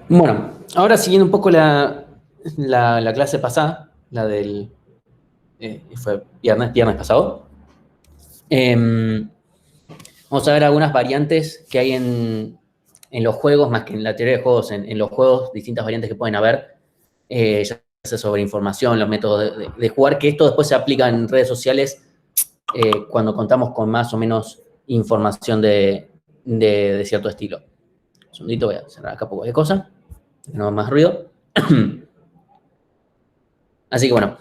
Bueno, ahora siguiendo un poco la clase pasada, la del fue viernes pasado, eh, vamos a ver algunas variantes que hay en los juegos, más que en la teoría de juegos, en los juegos, distintas variantes que pueden haber, ya sea sobre información, los métodos de jugar, que esto después se aplica en redes sociales cuando contamos con más o menos información de cierto estilo. Un segundito, voy a cerrar acá poco de cosas, no más ruido. Así que bueno,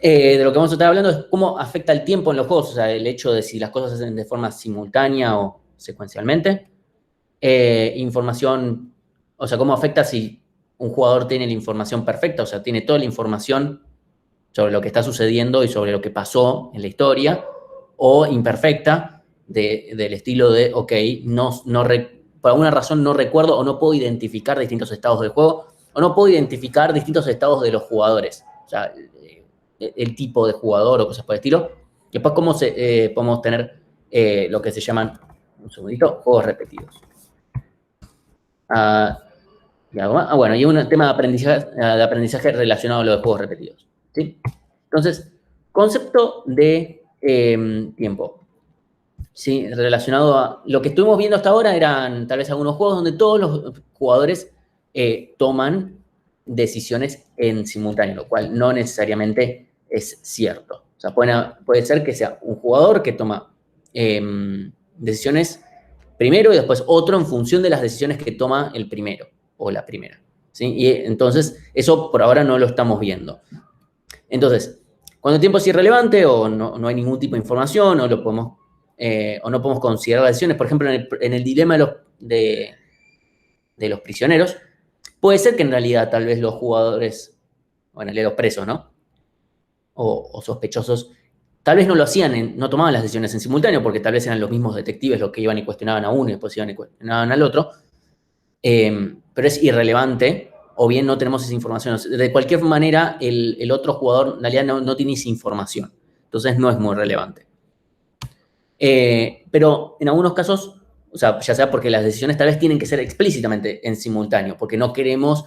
de lo que vamos a estar hablando es cómo afecta el tiempo en los juegos, o sea, el hecho de si las cosas se hacen de forma simultánea o secuencialmente. Información, o sea, cómo afecta si un jugador tiene la información perfecta, o sea, tiene toda la información sobre lo que está sucediendo y sobre lo que pasó en la historia, o imperfecta, del estilo de, ok, por alguna razón no recuerdo o no puedo identificar distintos estados del juego, o no puedo identificar distintos estados de los jugadores. O sea, el tipo de jugador o cosas por el estilo. Después, podemos tener lo que se llaman, un segundito, juegos repetidos. Ah, y algo más. Bueno, y un tema de aprendizaje relacionado a lo de juegos repetidos. ¿Sí? Entonces, concepto de tiempo. ¿Sí? Relacionado a lo que estuvimos viendo hasta ahora, eran tal vez algunos juegos donde todos los jugadores toman decisiones en simultáneo, lo cual no necesariamente es cierto. O sea, puede ser que sea un jugador que toma decisiones primero y después otro en función de las decisiones que toma el primero o la primera. ¿Sí? Y entonces, eso por ahora no lo estamos viendo. Entonces, cuando el tiempo es irrelevante o no hay ningún tipo de información o no podemos considerar las decisiones, por ejemplo, en el dilema de los prisioneros, puede ser que en realidad tal vez los jugadores, bueno, los presos, ¿no? O sospechosos, tal vez no lo hacían, no tomaban las decisiones en simultáneo, porque tal vez eran los mismos detectives los que iban y cuestionaban a uno y después iban y cuestionaban al otro, pero es irrelevante, o bien no tenemos esa información. De cualquier manera, el otro jugador en realidad no tiene esa información, entonces no es muy relevante. Pero en algunos casos, o sea, ya sea porque las decisiones tal vez tienen que ser explícitamente en simultáneo, porque no queremos,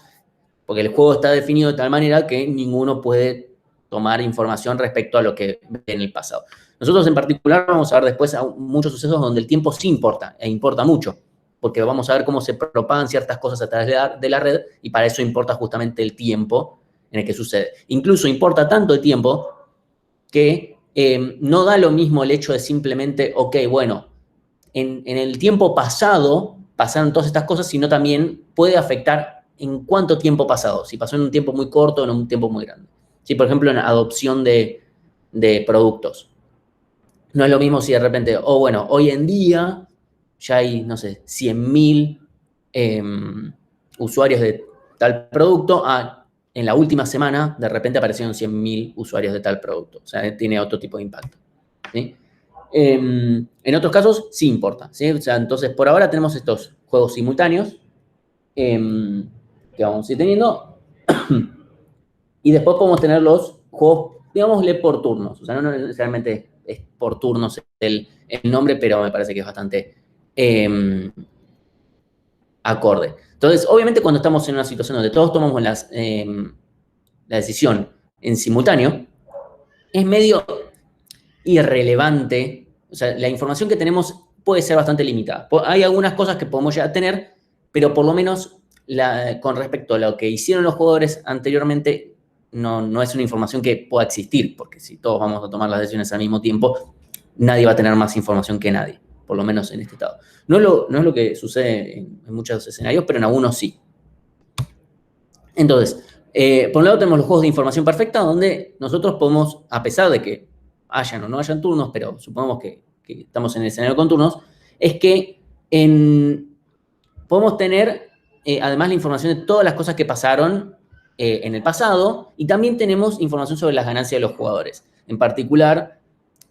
porque el juego está definido de tal manera que ninguno puede tomar información respecto a lo que ve en el pasado. Nosotros en particular vamos a ver después a muchos sucesos donde el tiempo sí importa, e importa mucho, porque vamos a ver cómo se propagan ciertas cosas a través de la red, y para eso importa justamente el tiempo en el que sucede. Incluso importa tanto el tiempo que no da lo mismo el hecho de simplemente, ok, bueno, en el tiempo pasado pasaron todas estas cosas, sino también puede afectar en cuánto tiempo pasado, si pasó en un tiempo muy corto o en un tiempo muy grande. Si, por ejemplo, en adopción de productos. No es lo mismo si de repente, bueno, hoy en día ya hay, no sé, 100.000 usuarios de tal producto, en la última semana de repente aparecieron 100.000 usuarios de tal producto. O sea, tiene otro tipo de impacto. ¿Sí? En otros casos sí importa. ¿Sí? O sea, entonces, por ahora tenemos estos juegos simultáneos que vamos a ir teniendo. Y después podemos tener los juegos, digámosle, por turnos. O sea, no necesariamente es por turnos el nombre, pero me parece que es bastante acorde. Entonces, obviamente, cuando estamos en una situación donde todos tomamos la decisión en simultáneo, es medio irrelevante. O sea, la información que tenemos puede ser bastante limitada. Hay algunas cosas que podemos ya tener, pero por lo menos con respecto a lo que hicieron los jugadores anteriormente, no es una información que pueda existir, porque si todos vamos a tomar las decisiones al mismo tiempo, nadie va a tener más información que nadie, por lo menos en este estado. No es lo que sucede en muchos escenarios, pero en algunos sí. Entonces, por un lado tenemos los juegos de información perfecta, donde nosotros podemos, a pesar de que hayan o no hayan turnos, pero supongamos que estamos en el escenario con turnos, es que podemos tener, además, la información de todas las cosas que pasaron en el pasado, y también tenemos información sobre las ganancias de los jugadores. En particular,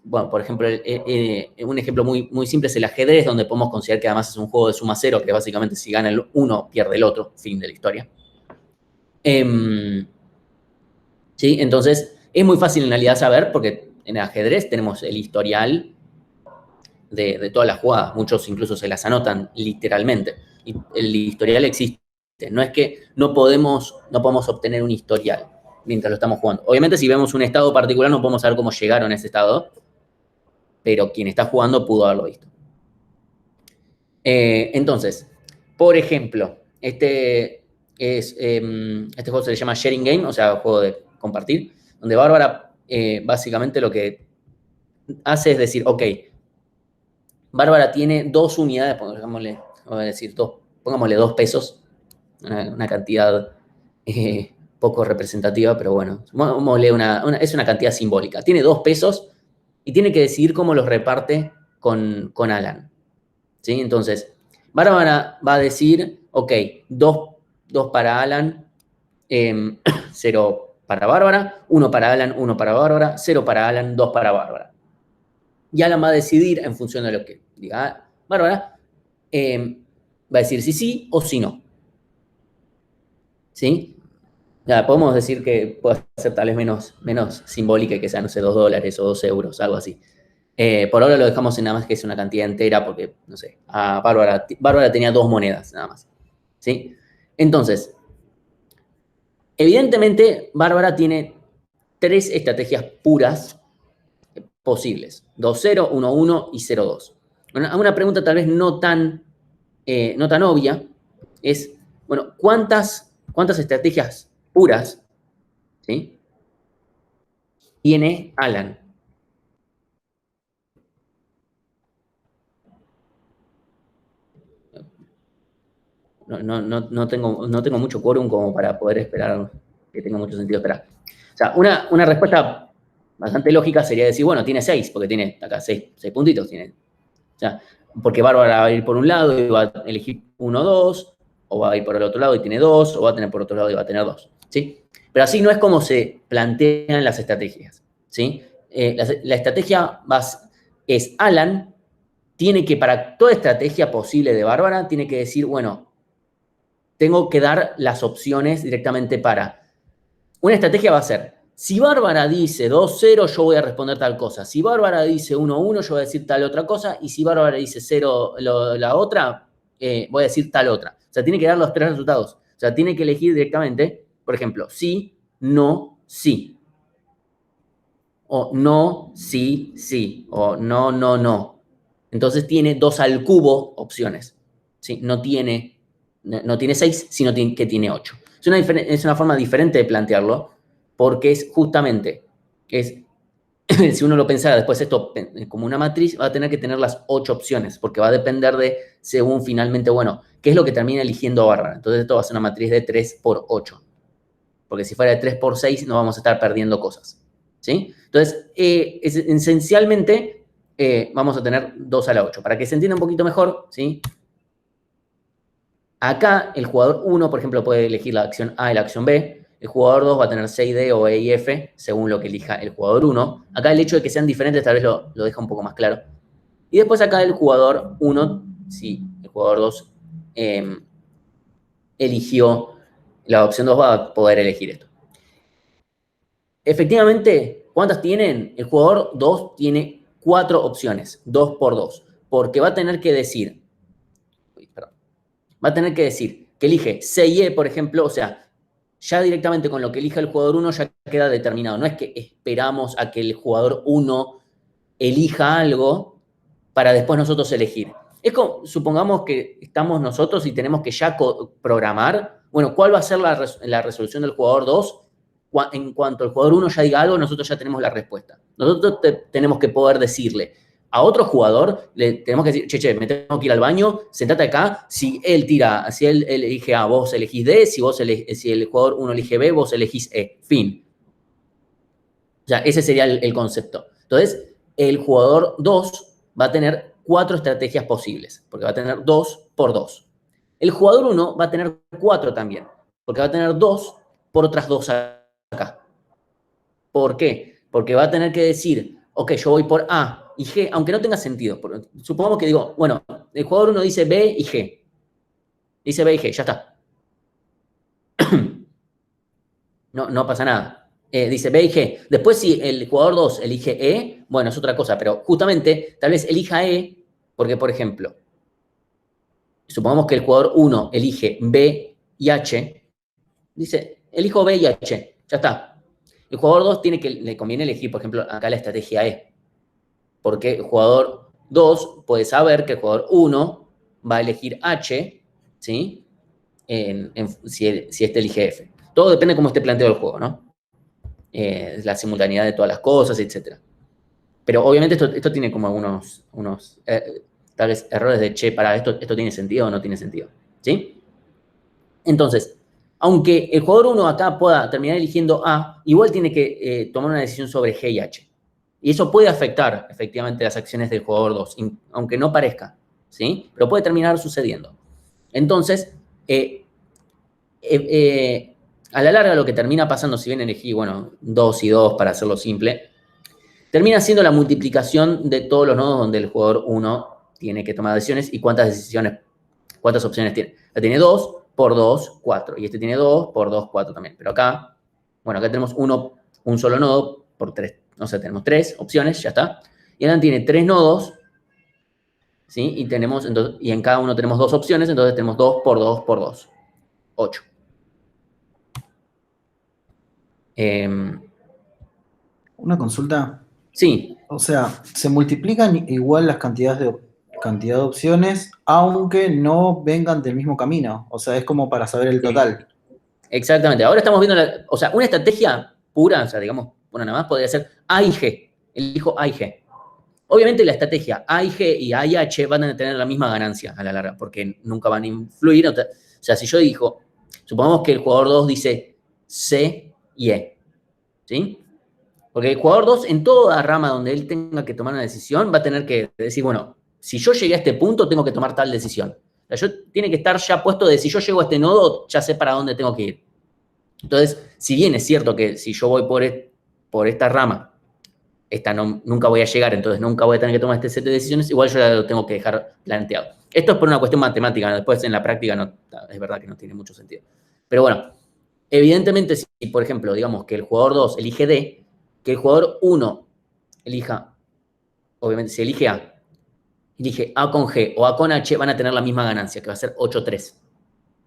bueno, por ejemplo, un ejemplo muy, muy simple es el ajedrez, donde podemos considerar que además es un juego de suma cero, que básicamente si gana el uno, pierde el otro, fin de la historia. ¿Sí? Entonces, es muy fácil en realidad saber, porque en el ajedrez tenemos el historial de todas las jugadas. Muchos incluso se las anotan literalmente. Y el historial existe No es que no podemos obtener un historial mientras lo estamos jugando. Obviamente, si vemos un estado particular, no podemos saber cómo llegaron a ese estado, pero quien está jugando pudo haberlo visto. Entonces, por ejemplo, este juego se le llama Sharing Game, o sea, juego de compartir, donde Bárbara básicamente lo que hace es decir, ok, Bárbara tiene 2 unidades, pongámosle 2 pesos, una cantidad poco representativa, pero bueno, es una cantidad simbólica. Tiene 2 pesos y tiene que decidir cómo los reparte con Alan. ¿Sí? Entonces, Bárbara va a decir, ok, 2 para Alan, 0 para Bárbara, 1 para Alan, 1 para Bárbara, 0 para Alan, 2 para Bárbara. Y Alan va a decidir en función de lo que diga Bárbara, va a decir si sí o si no. ¿Sí? Ya, podemos decir que puede ser tal vez menos simbólica y que sea, no sé, $2 o 2 euros, algo así. Por ahora lo dejamos en nada más que es una cantidad entera porque, no sé, Bárbara tenía 2 monedas, nada más. ¿Sí? Entonces, evidentemente, Bárbara tiene 3 estrategias puras posibles. 2-0, 1-1 y 0-2. Una pregunta tal vez no tan obvia es, bueno, ¿cuántas estrategias puras, ¿sí?, tiene Alan? No tengo mucho quórum como para poder esperar que tenga mucho sentido esperar. O sea, una respuesta bastante lógica sería decir, bueno, tiene 6, porque tiene acá 6 puntitos. O sea, porque Bárbara va a ir por un lado y va a elegir 1, 2, o va a ir por el otro lado y tiene 2, o va a tener por otro lado y va a tener 2. ¿Sí? Pero así no es como se plantean las estrategias. ¿Sí? La estrategia es Alan tiene que, para toda estrategia posible de Bárbara, tiene que decir, bueno, tengo que dar las opciones directamente para. Una estrategia va a ser, si Bárbara dice 2-0, yo voy a responder tal cosa. Si Bárbara dice 1-1, yo voy a decir tal otra cosa. Y si Bárbara dice 0 la otra, voy a decir tal otra. O sea, tiene que dar los 3 resultados. O sea, tiene que elegir directamente, por ejemplo, sí, no, sí. O no, sí, sí. O no, no, no. Entonces tiene 2 al cubo opciones. ¿Sí? No tiene 6, sino que tiene 8. Es una forma diferente de plantearlo, porque es justamente, si uno lo pensara después esto como una matriz, va a tener que tener las 8 opciones, porque va a depender de, según finalmente, bueno, qué es lo que termina eligiendo Bárbara. Entonces esto va a ser una matriz de 3 por 8. Porque si fuera de 3 por 6, no vamos a estar perdiendo cosas. ¿Sí? Entonces, esencialmente, vamos a tener 2 a la 8. Para que se entienda un poquito mejor, ¿sí? Acá el jugador 1, por ejemplo, puede elegir la acción A y la acción B. El jugador 2 va a tener C y D o E y F, según lo que elija el jugador 1. Acá el hecho de que sean diferentes tal vez lo deja un poco más claro. Y después acá el jugador 1, si el jugador 2 eligió la opción 2, va a poder elegir esto. Efectivamente, ¿cuántas tienen? El jugador 2 tiene 4 opciones, 2 por 2, porque va a tener que decir, que elige C y E, por ejemplo, o sea, ya directamente con lo que elija el jugador 1 ya queda determinado. No es que esperamos a que el jugador 1 elija algo para después nosotros elegir. Es como, supongamos que estamos nosotros y tenemos que ya programar, bueno, ¿cuál va a ser la resolución del jugador 2? En cuanto el jugador 1 ya diga algo, nosotros ya tenemos la respuesta. Nosotros tenemos que poder decirle a otro jugador, le tenemos que decir, che, me tengo que ir al baño, sentate acá, si él elige A, vos elegís D, si el jugador 1 elige B, vos elegís E, fin. O sea, ese sería el concepto. Entonces, el jugador 2 va a tener 4 estrategias posibles, porque va a tener 2 por 2. El jugador 1 va a tener 4 también, porque va a tener 2 por otras 2 acá. ¿Por qué? Porque va a tener que decir, ok, yo voy por A y G, aunque no tenga sentido. Supongamos que digo, bueno, el jugador 1 dice B y G. Dice B y G, ya está. No pasa nada. Dice B y G. Después, si el jugador 2 elige E, bueno, es otra cosa, pero justamente tal vez elija E, porque, por ejemplo, supongamos que el jugador 1 elige B y H, dice, elijo B y H, ya está. El jugador 2 le conviene elegir, por ejemplo, acá la estrategia E, porque el jugador 2 puede saber que el jugador 1 va a elegir H, ¿sí? Si este elige F. Todo depende de cómo esté planteado el juego, ¿no? La simultaneidad de todas las cosas, etc. Pero obviamente esto tiene como algunos tal vez errores de, che, para esto tiene sentido o no tiene sentido, ¿sí? Entonces, aunque el jugador 1 acá pueda terminar eligiendo A, igual tiene que tomar una decisión sobre G y H. Y eso puede afectar efectivamente las acciones del jugador 2, aunque no parezca, ¿sí? Pero puede terminar sucediendo. Entonces, a la larga lo que termina pasando, si bien elegí, bueno, 2 y 2 para hacerlo simple, termina siendo la multiplicación de todos los nodos donde el jugador 1 tiene que tomar decisiones y cuántas opciones tiene. Ya tiene 2 por 2, 4. Y este tiene 2 por 2, 4 también. Pero acá, bueno, acá tenemos un solo nodo por 3. O sea, tenemos 3 opciones, ya está. Y Alan tiene 3 nodos, ¿sí? Y en cada uno tenemos 2 opciones, entonces tenemos 2 por 2 por 2. 8. Una consulta. Sí. O sea, se multiplican igual las cantidad de opciones, aunque no vengan del mismo camino. O sea, es como para saber el total. Exactamente. Ahora estamos viendo, o sea, una estrategia pura, o sea, digamos, bueno, nada más podría ser A y G. Elijo A y G. Obviamente la estrategia A y G y A y H van a tener la misma ganancia a la larga, porque nunca van a influir. O sea, si yo digo, supongamos que el jugador 2 dice C y E, ¿sí? Porque el jugador 2, en toda rama donde él tenga que tomar una decisión, va a tener que decir, bueno, si yo llegué a este punto, tengo que tomar tal decisión. O sea, tiene que estar ya puesto de si yo llego a este nodo, ya sé para dónde tengo que ir. Entonces, si bien es cierto que si yo voy por esta rama, nunca voy a llegar, entonces nunca voy a tener que tomar este set de decisiones, igual yo ya lo tengo que dejar planteado. Esto es por una cuestión matemática, ¿no? Después en la práctica no, es verdad que no tiene mucho sentido. Pero bueno, evidentemente si, por ejemplo, digamos que el jugador 2 elige D, que el jugador 1 elija, obviamente si elige A con G o A con H, van a tener la misma ganancia, que va a ser 8-3.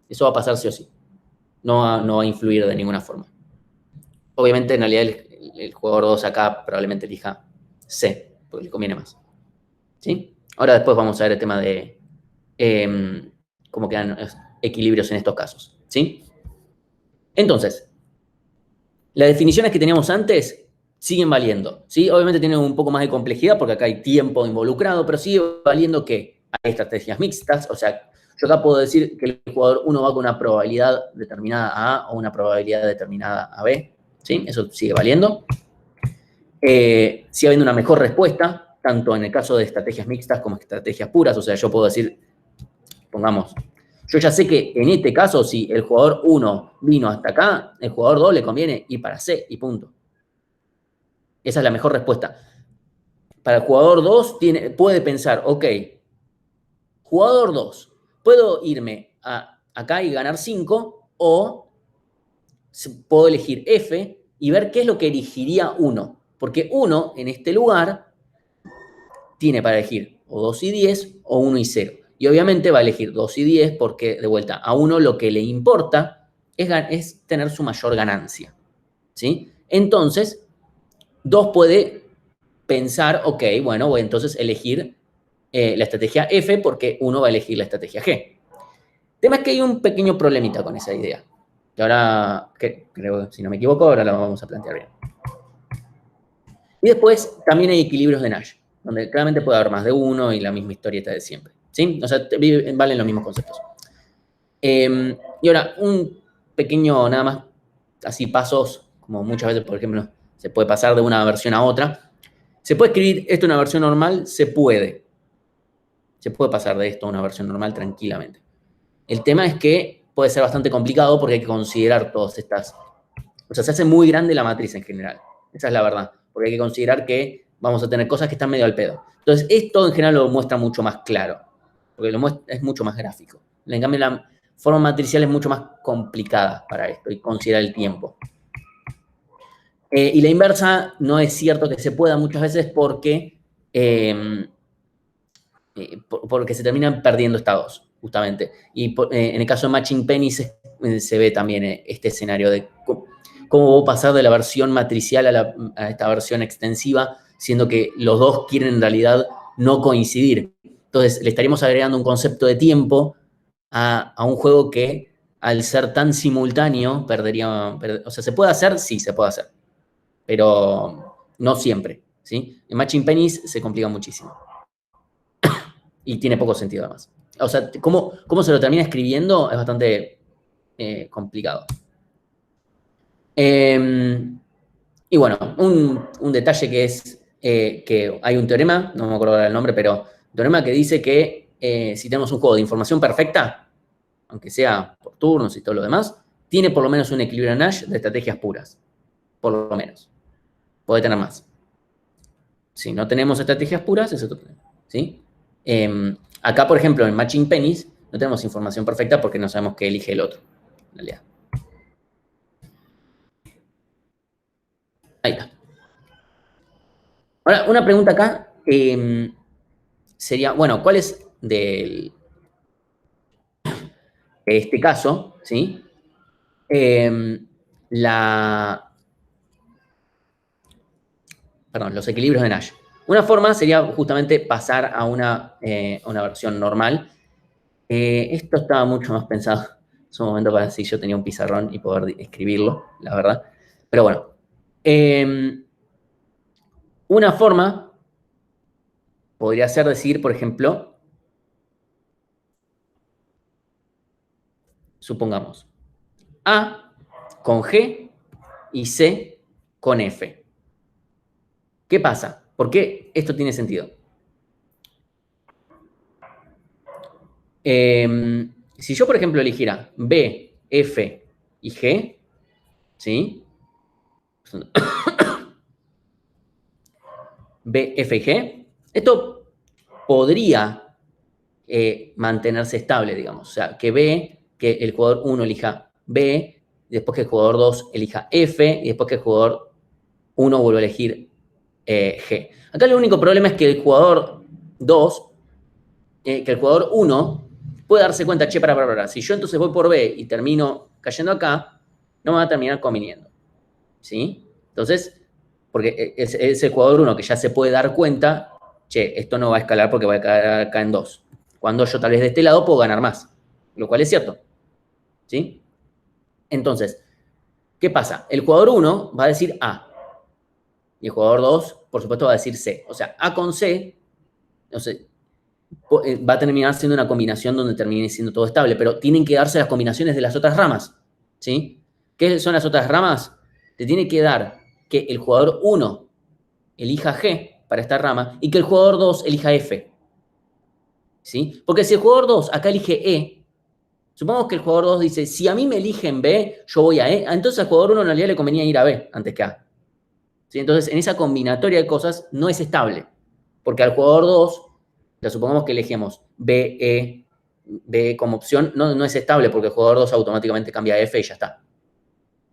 Eso va a pasar sí o sí. No va a influir de ninguna forma. Obviamente, en realidad, el jugador 2 acá probablemente elija C, porque le conviene más. ¿Sí? Ahora después vamos a ver el tema de cómo quedan equilibrios en estos casos. ¿Sí? Entonces, las definiciones que teníamos antes siguen valiendo. ¿Sí? Obviamente tienen un poco más de complejidad porque acá hay tiempo involucrado, pero sigue valiendo que hay estrategias mixtas. O sea, yo acá puedo decir que el jugador 1 va con una probabilidad determinada a A o una probabilidad determinada a B. ¿Sí? Eso sigue valiendo. Sigue habiendo una mejor respuesta, tanto en el caso de estrategias mixtas como estrategias puras. O sea, yo puedo decir, pongamos, yo ya sé que en este caso, si el jugador 1 vino hasta acá, el jugador 2 le conviene ir para C y punto. Esa es la mejor respuesta. Para el jugador 2 puede pensar, ok, jugador 2, puedo irme acá y ganar 5 o puedo elegir F y ver qué es lo que elegiría 1. Porque 1 en este lugar tiene para elegir o 2 y 10 o 1 y 0. Y obviamente va a elegir 2 y 10 porque, de vuelta, a 1 lo que le importa es tener su mayor ganancia. ¿Sí? Entonces, 2 puede pensar, ok, bueno, voy entonces a elegir la estrategia F porque 1 va a elegir la estrategia G. El tema es que hay un pequeño problemita con esa idea. Que ahora, creo, si no me equivoco, ahora la vamos a plantear bien. Y después también hay equilibrios de Nash, donde claramente puede haber más de uno y la misma historieta de siempre. ¿Sí? O sea, valen los mismos conceptos. Y ahora, un pequeño, nada más, así pasos, como muchas veces, por ejemplo, se puede pasar de una versión a otra. ¿Se puede escribir esto en una versión normal? Se puede. Se puede pasar de esto a una versión normal tranquilamente. El tema es que puede ser bastante complicado porque hay que considerar todas estas. O sea, se hace muy grande la matriz en general. Esa es la verdad. Porque hay que considerar que vamos a tener cosas que están medio al pedo. Entonces, esto en general lo muestra mucho más claro. Porque es mucho más gráfico. En cambio, la forma matricial es mucho más complicada para esto y considera el tiempo. Y la inversa no es cierto que se pueda muchas veces porque se terminan perdiendo estados, justamente. Y en el caso de Matching Pennies se ve también este escenario de cómo pasar de la versión matricial a esta versión extensiva, siendo que los dos quieren en realidad no coincidir. Entonces, le estaríamos agregando un concepto de tiempo a un juego que, al ser tan simultáneo, o sea, ¿se puede hacer? Sí, se puede hacer, pero no siempre, ¿sí? En Matching Pennies se complica muchísimo. Y tiene poco sentido, además. O sea, cómo se lo termina escribiendo es bastante complicado. Y bueno, un detalle que es que hay un teorema, no me acuerdo ahora el nombre, pero un teorema que dice que si tenemos un juego de información perfecta, aunque sea por turnos y todo lo demás, tiene por lo menos un equilibrio Nash de estrategias puras. Por lo menos. Puede tener más. Si no tenemos estrategias puras, es otro tema. ¿Sí? Acá, por ejemplo, en Matching Pennies, no tenemos información perfecta porque no sabemos qué elige el otro. En realidad. Ahí está. Ahora, una pregunta acá sería, bueno, ¿cuál es de este caso, ¿sí? Los equilibrios de Nash. Una forma sería justamente pasar a una versión normal. Esto estaba mucho más pensado en su momento para si yo tenía un pizarrón y poder escribirlo, la verdad. Pero bueno. Una forma podría ser decir, por ejemplo, supongamos, A con G y C con F. ¿Qué pasa? ¿Por qué esto tiene sentido? Si yo, por ejemplo, eligiera B, F y G, ¿sí? B, F y G, esto podría mantenerse estable, digamos. O sea, que el jugador 1 elija B, después que el jugador 2 elija F, y después que el jugador 1 vuelva a elegir G. Acá el único problema es que el jugador 2, que el jugador 1 puede darse cuenta, che, para, si yo entonces voy por B y termino cayendo acá, no me va a terminar conviniendo. ¿Sí? Entonces, porque es el jugador 1 que ya se puede dar cuenta, che, esto no va a escalar porque va a caer acá en 2. Cuando yo tal vez de este lado puedo ganar más, lo cual es cierto. ¿Sí? Entonces, ¿qué pasa? El jugador 1 va a decir A, y el jugador 2, por supuesto, va a decir C. O sea, A con C, no sé, va a terminar siendo una combinación donde termine siendo todo estable, pero tienen que darse las combinaciones de las otras ramas. ¿Sí? ¿Qué son las otras ramas? Te tiene que dar que el jugador 1 elija G para esta rama y que el jugador 2 elija F. ¿Sí? Porque si el jugador 2 acá elige E, supongamos que el jugador 2 dice, si a mí me eligen B, yo voy a E, entonces al jugador 1 en realidad le convenía ir a B antes que A. ¿Sí? Entonces, en esa combinatoria de cosas no es estable, porque al jugador 2, ya supongamos que elegimos B, B como opción, no es estable porque el jugador 2 automáticamente cambia a F y ya está.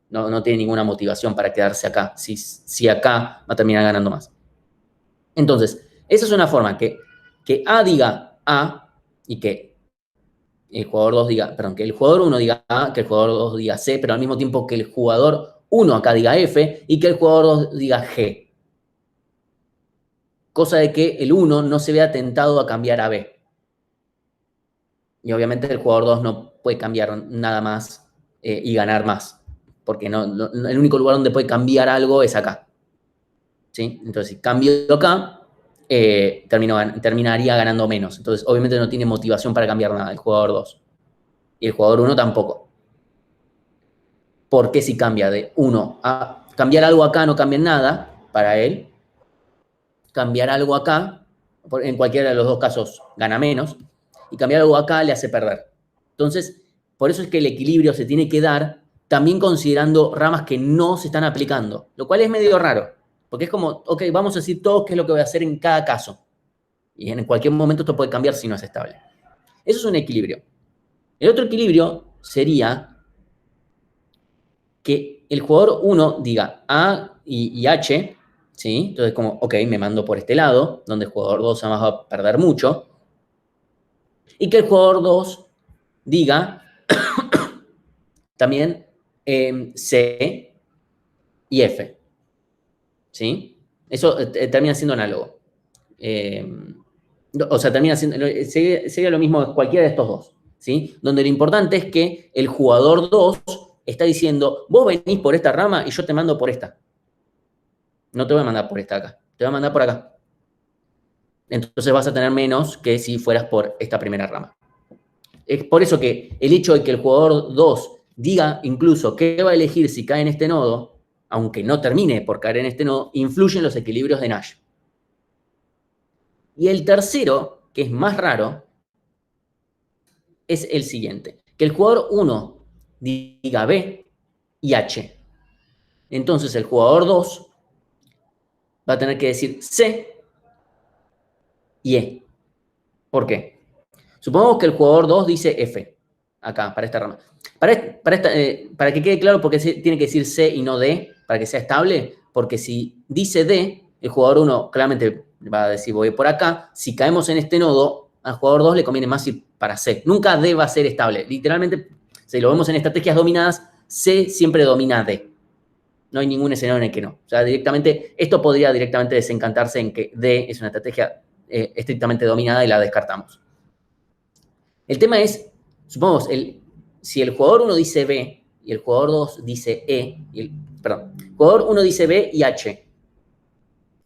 No tiene ninguna motivación para quedarse acá, si acá va a terminar ganando más. Entonces, esa es una forma que A diga A y que el jugador 2 diga, perdón, que el jugador 1 diga A, que el jugador 2 diga C, pero al mismo tiempo que el jugador 1 acá diga F y que el jugador 2 diga G. Cosa de que el 1 no se vea tentado a cambiar a B. Y obviamente el jugador 2 no puede cambiar nada más y ganar más, porque el único lugar donde puede cambiar algo es acá. ¿Sí? Entonces, si cambio acá, terminaría ganando menos. Entonces, obviamente no tiene motivación para cambiar nada el jugador 2. Y el jugador 1 tampoco. ¿Por qué si cambia de 1 a cambiar algo acá no cambia nada para él? Cambiar algo acá, en cualquiera de los dos casos, gana menos. Y cambiar algo acá le hace perder. Entonces, por eso es que el equilibrio se tiene que dar también considerando ramas que no se están aplicando, lo cual es medio raro. Porque es como, ok, vamos a decir todo qué es lo que voy a hacer en cada caso. Y en cualquier momento esto puede cambiar si no es estable. Eso es un equilibrio. El otro equilibrio sería que el jugador 1 diga A y H, ¿sí? Entonces como, ok, me mando por este lado, donde el jugador 2 además va a perder mucho. Y que el jugador 2 diga también C y F. ¿Sí? Eso termina siendo análogo. O sea, termina siendo, sería lo mismo cualquiera de estos dos. ¿Sí? Donde lo importante es que el jugador 2 está diciendo, vos venís por esta rama y yo te mando por esta. No te voy a mandar por esta acá, te voy a mandar por acá. Entonces vas a tener menos que si fueras por esta primera rama. Es por eso que el hecho de que el jugador 2 diga incluso qué va a elegir si cae en este nodo, aunque no termine por caer en este nodo, influye en los equilibrios de Nash. Y el tercero, que es más raro, es el siguiente. Que el jugador 1 diga B y H. Entonces el jugador 2 va a tener que decir C y E. ¿Por qué? Supongamos que el jugador 2 dice F, acá, para esta rama. Para que quede claro por qué tiene que decir C y no D, para que sea estable, porque si dice D, el jugador 1 claramente va a decir voy por acá. Si caemos en este nodo, al jugador 2 le conviene más ir para C. Nunca D va a ser estable. Literalmente, si lo vemos en estrategias dominadas, C siempre domina D. No hay ningún escenario en el que no. O sea, directamente, esto podría directamente desencantarse en que D es una estrategia estrictamente dominada y la descartamos. El tema es, supongamos, si el jugador 1 dice B y el jugador 2 dice E, perdón, el jugador 1 dice B y H,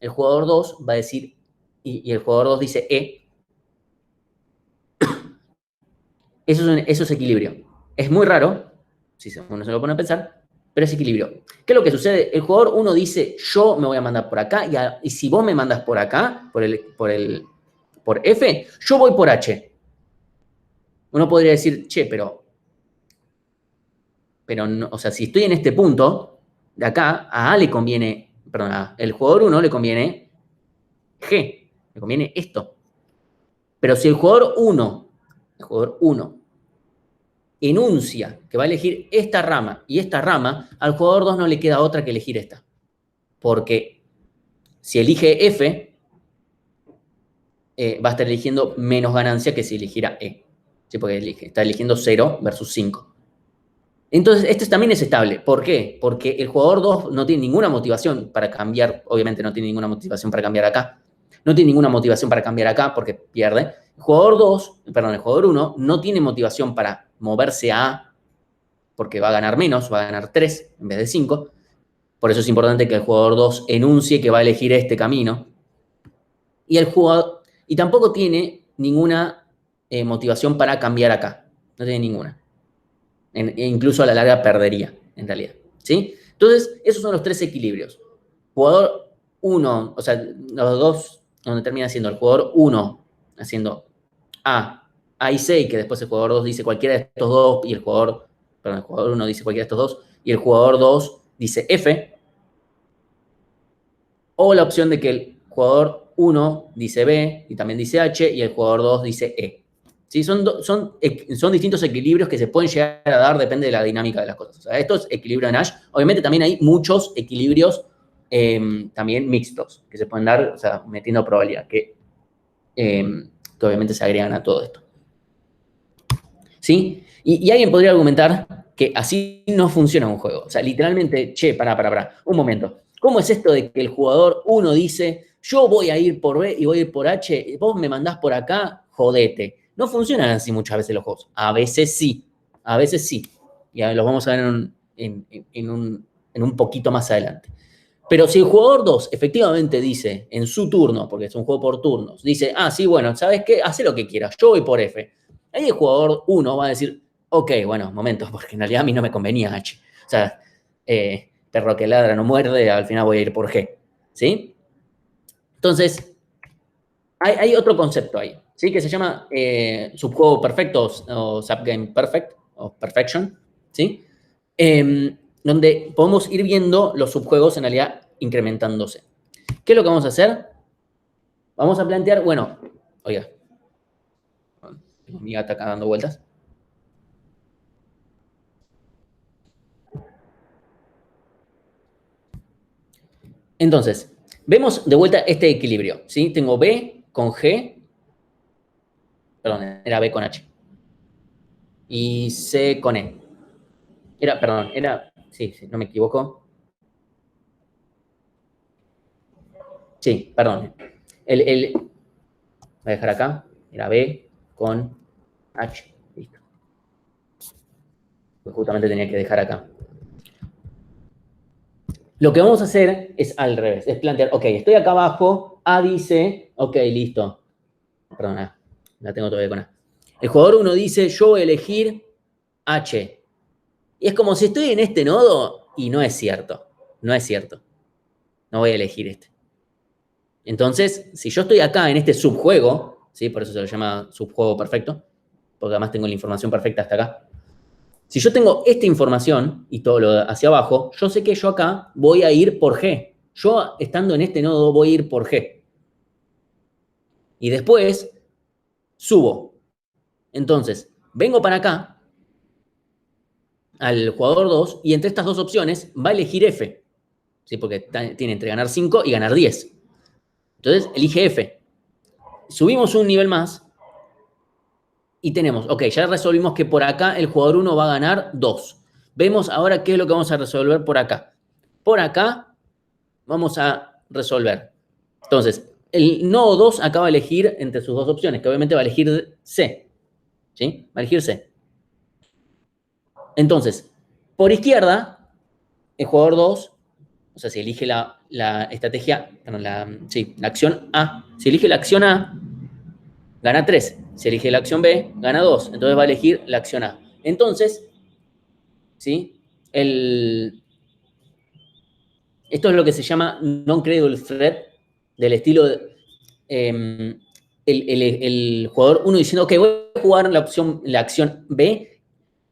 el jugador 2 va a decir, y el jugador 2 dice E, eso es equilibrio. Es muy raro, si uno se lo pone a pensar, pero es equilibrio. ¿Qué es lo que sucede? El jugador 1 dice, yo me voy a mandar por acá, y si vos me mandas por acá, por F, yo voy por H. Uno podría decir, che, pero no, o sea, si estoy en este punto, de acá, a A le conviene, perdón, el jugador 1 le conviene G, le conviene esto. Pero si el jugador 1 enuncia que va a elegir esta rama y esta rama, al jugador 2 no le queda otra que elegir esta. Porque si elige F, va a estar eligiendo menos ganancia que si eligiera E. ¿Sí? Porque está eligiendo 0 versus 5. Entonces, esto también es estable. ¿Por qué? Porque el jugador 2 no tiene ninguna motivación para cambiar, obviamente no tiene ninguna motivación para cambiar acá. No tiene ninguna motivación para cambiar acá porque pierde. El jugador 1 no tiene motivación para moverse a A porque va a ganar menos, va a ganar 3 en vez de 5. Por eso es importante que el jugador 2 enuncie que va a elegir este camino. Y tampoco tiene ninguna motivación para cambiar acá. No tiene ninguna. Incluso a la larga perdería, en realidad. ¿Sí? Entonces, esos son los tres equilibrios. Jugador 1, o sea, los dos, donde termina siendo el jugador 1 haciendo A y C, y que después el jugador 2 dice cualquiera de estos dos, y el jugador 1 dice cualquiera de estos dos, y el jugador 2 dice F, o la opción de que el jugador 1 dice B, y también dice H, y el jugador 2 dice E. ¿Sí? Son distintos equilibrios que se pueden llegar a dar, depende de la dinámica de las cosas. O sea, esto es equilibrio de Nash. Obviamente también hay muchos equilibrios también mixtos que se pueden dar, o sea, metiendo probabilidad, que obviamente se agregan a todo esto. ¿Sí? Y alguien podría argumentar que así no funciona un juego. O sea, literalmente, che, pará, un momento. ¿Cómo es esto de que el jugador 1 dice, yo voy a ir por B y voy a ir por H, vos me mandás por acá, jodete? No funcionan así muchas veces los juegos. A veces sí. Y los vamos a ver en un poquito más adelante. Pero si el jugador 2 efectivamente dice en su turno, porque es un juego por turnos, dice, sí, bueno, ¿sabes qué? Haz lo que quieras, yo voy por F. Ahí el jugador 1 va a decir, ok, bueno, momento, porque en realidad a mí no me convenía H. O sea, perro que ladra no muerde, al final voy a ir por G. ¿Sí? Entonces, hay otro concepto ahí, ¿sí? Que se llama subjuego perfecto o subgame perfect o perfection, ¿sí? Donde podemos ir viendo los subjuegos en realidad incrementándose. ¿Qué es lo que vamos a hacer? Vamos a plantear, bueno, oiga, mi gata acá dando vueltas. Entonces, vemos de vuelta este equilibrio, ¿sí? Tengo B con G, perdón, era B con H, y C con E. Perdón, sí, no me equivoco. Sí, perdón. Voy a dejar acá, era B con H. Listo. Pues justamente tenía que dejar acá. Lo que vamos a hacer es al revés, es plantear, ok, estoy acá abajo, A dice, ok, listo. Perdón, la tengo todavía con A. El jugador 1 dice, yo voy a elegir H. Y es como si estoy en este nodo y no es cierto. No es cierto. No voy a elegir este. Entonces, si yo estoy acá en este subjuego, ¿sí? Por eso se lo llama subjuego perfecto, porque además tengo la información perfecta hasta acá. Si yo tengo esta información y todo lo hacia abajo, yo sé que yo acá voy a ir por G. Yo, estando en este nodo, voy a ir por G. Y después subo. Entonces, vengo para acá al jugador 2 y entre estas dos opciones va a elegir F. ¿Sí? Porque tiene entre ganar 5 y ganar 10. Entonces, elige F. Subimos un nivel más y tenemos, ok, ya resolvimos que por acá el jugador 1 va a ganar 2. Vemos ahora qué es lo que vamos a resolver por acá. Por acá vamos a resolver. Entonces, el nodo 2 acaba de elegir entre sus dos opciones, que obviamente va a elegir C. ¿Sí? Va a elegir C. Entonces, por izquierda, el jugador 2, o sea, si elige la estrategia, perdón, la acción A, si elige la acción A, gana 3. Si elige la acción B, gana 2. Entonces va a elegir la acción A. Entonces, ¿sí? Esto es lo que se llama non-credible threat, del estilo de, el jugador 1 diciendo, ok, voy a jugar la acción B,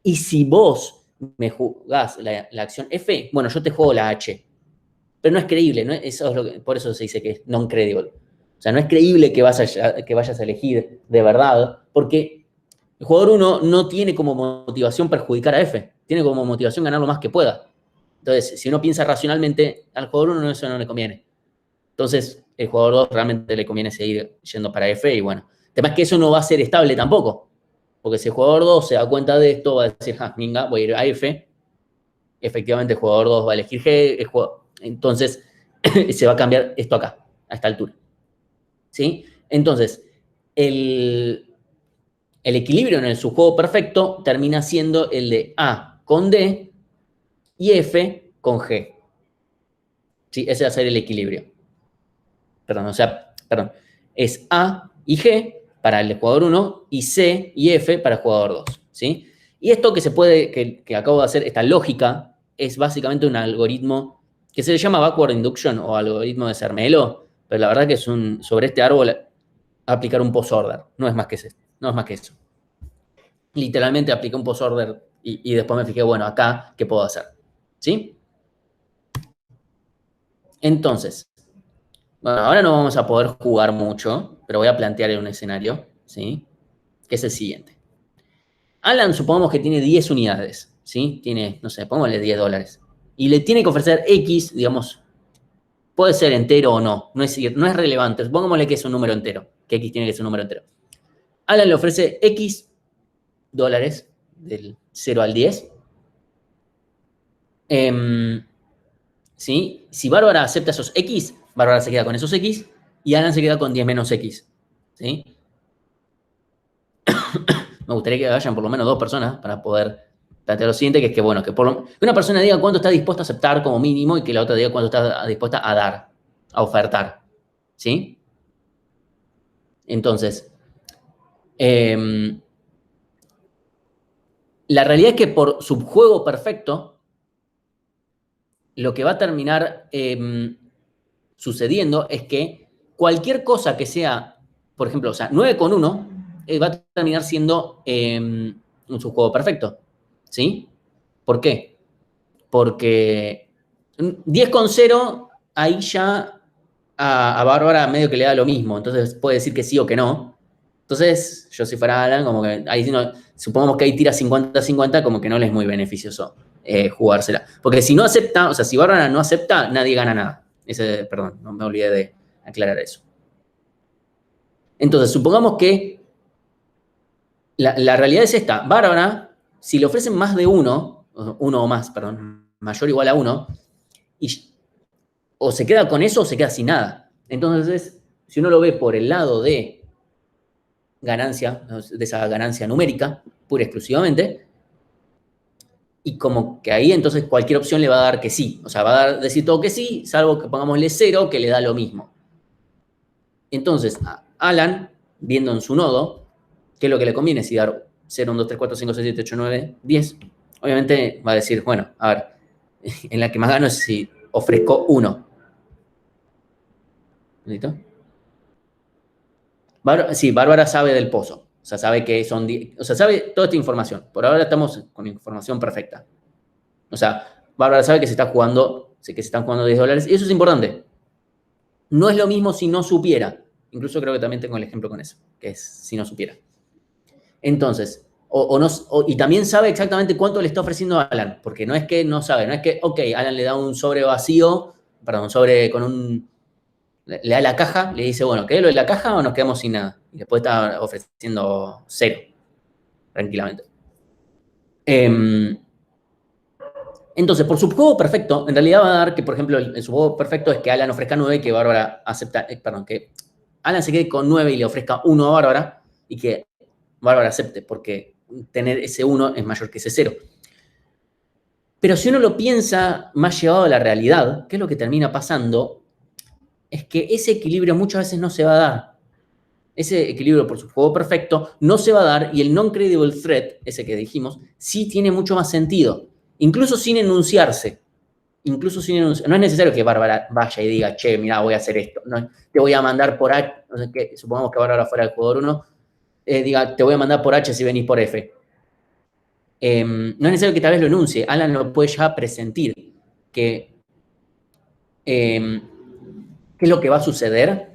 y si vos me jugás la acción F, bueno, yo te juego la H. Pero no es creíble, ¿no? Eso es por eso se dice que es non-credible. O sea, no es creíble que vayas a elegir de verdad, porque el jugador 1 no tiene como motivación perjudicar a F, tiene como motivación ganar lo más que pueda. Entonces, si uno piensa racionalmente, al jugador 1 eso no le conviene. Entonces, el jugador 2 realmente le conviene seguir yendo para F y bueno. El tema es que eso no va a ser estable tampoco. Porque si el jugador 2 se da cuenta de esto, va a decir, venga, voy a ir a F. Efectivamente, el jugador 2 va a elegir G. Entonces, se va a cambiar esto acá, a esta altura. ¿Sí? Entonces, el equilibrio en el subjuego perfecto termina siendo el de A con D y F con G. ¿Sí? Ese va a ser el equilibrio. Perdón. Es A y G para el jugador 1 y C y F para el jugador 2. ¿Sí? Y esto que acabo de hacer, esta lógica, es básicamente un algoritmo que se le llama backward induction o algoritmo de Zermelo, pero la verdad que es sobre este árbol aplicar un post-order. No es más que eso. Literalmente apliqué un post-order y después me fijé, bueno, acá, ¿qué puedo hacer? ¿Sí? Entonces, bueno, ahora no vamos a poder jugar mucho, pero voy a plantear un escenario, ¿sí? Que es el siguiente. Alan, supongamos que tiene 10 unidades, ¿sí? Tiene, no sé, pongámosle $10. Y le tiene que ofrecer X, digamos, puede ser entero o no es relevante. Pongámosle que es un número entero, que X tiene que ser un número entero. Alan le ofrece X dólares del 0 al 10. ¿Sí? Si Bárbara acepta esos X, Bárbara se queda con esos X y Alan se queda con 10 menos X. ¿Sí? Me gustaría que vayan por lo menos 2 personas para poder plantear lo siguiente, que es que, bueno, que una persona diga cuánto está dispuesta a aceptar como mínimo y que la otra diga cuánto está dispuesta a dar, a ofertar. ¿Sí? Entonces, la realidad es que por subjuego perfecto, lo que va a terminar sucediendo es que cualquier cosa que sea, por ejemplo, o sea, 9 con 1 va a terminar siendo un subjuego perfecto. ¿Sí? ¿Por qué? Porque 10 con 0, ahí ya a Bárbara medio que le da lo mismo, entonces puede decir que sí o que no. Entonces, yo si fuera Alan, como que ahí supongamos que ahí tira 50-50, como que no le es muy beneficioso jugársela. Porque si no acepta, o sea, si Bárbara no acepta, nadie gana nada. Perdón, no me olvidé de aclarar eso. Entonces, supongamos que la realidad es esta. Bárbara, si le ofrecen más de uno, 1 o más, perdón, mayor o igual a 1, y o se queda con eso o se queda sin nada. Entonces, si uno lo ve por el lado de ganancia, de esa ganancia numérica, pura y exclusivamente, y como que ahí entonces cualquier opción le va a dar que sí. O sea, va a decir todo que sí, salvo que pongámosle 0, que le da lo mismo. Entonces, Alan, viendo en su nodo, ¿qué es lo que le conviene? Si dar 0, 1, 2, 3, 4, 5, 6, 7, 8, 9, 10, obviamente va a decir, bueno, a ver, en la que más gano es si ofrezco 1. ¿Listo? Sí, Bárbara sabe del pozo. O sea, sabe que son 10, o sea, sabe toda esta información. Por ahora estamos con información perfecta. O sea, Bárbara sabe que se está jugando, que se están jugando $10. Y eso es importante. No es lo mismo si no supiera. Incluso creo que también tengo el ejemplo con eso, que es si no supiera. Entonces, y también sabe exactamente cuánto le está ofreciendo a Alan, porque no es que no sabe, no es que, ok, Alan le da un sobre vacío, perdón, un sobre con le da la caja, le dice, bueno, ¿querés lo de la caja o nos quedamos sin nada? Y después está ofreciendo 0, tranquilamente. Entonces, por su juego perfecto, en realidad va a dar que, por ejemplo, su juego perfecto es que Alan ofrezca 9 y que Bárbara acepta, perdón, que Alan se quede con 9 y le ofrezca 1 a Bárbara y que Bárbara acepte, porque tener ese 1 es mayor que ese 0. Pero si uno lo piensa más llevado a la realidad, ¿qué es lo que termina pasando? Es que ese equilibrio muchas veces no se va a dar. Ese equilibrio por su juego perfecto no se va a dar y el non-credible threat, ese que dijimos, sí tiene mucho más sentido, incluso sin enunciarse. Incluso sin enunciarse. No es necesario que Bárbara vaya y diga, che, mira, voy a hacer esto. No, te voy a mandar por H, no sé qué, supongamos que Bárbara fuera el jugador 1, diga, te voy a mandar por H si venís por F. No es necesario que tal vez lo enuncie. Alan lo puede ya presentir. ¿Qué es lo que va a suceder?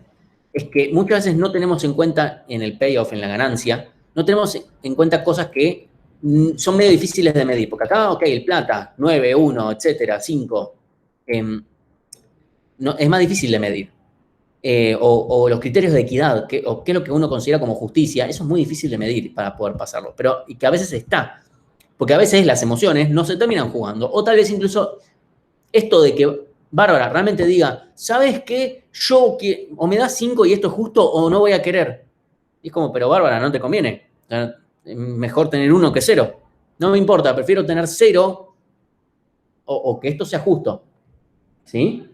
Es que muchas veces no tenemos en cuenta en el payoff, en la ganancia, no tenemos en cuenta cosas que son medio difíciles de medir. Porque acá, ok, el plata, 9, 1, etcétera, 5, no, es más difícil de medir. O los criterios de equidad, o qué es lo que uno considera como justicia, eso es muy difícil de medir para poder pasarlo. Pero y que a veces está. Porque a veces las emociones no se terminan jugando. O tal vez incluso esto de que Bárbara realmente diga, ¿sabes qué? O me das 5 y esto es justo o no voy a querer. Y es como, pero Bárbara, no te conviene. O sea, mejor tener 1 que 0. No me importa, prefiero tener 0 o que esto sea justo. ¿Sí?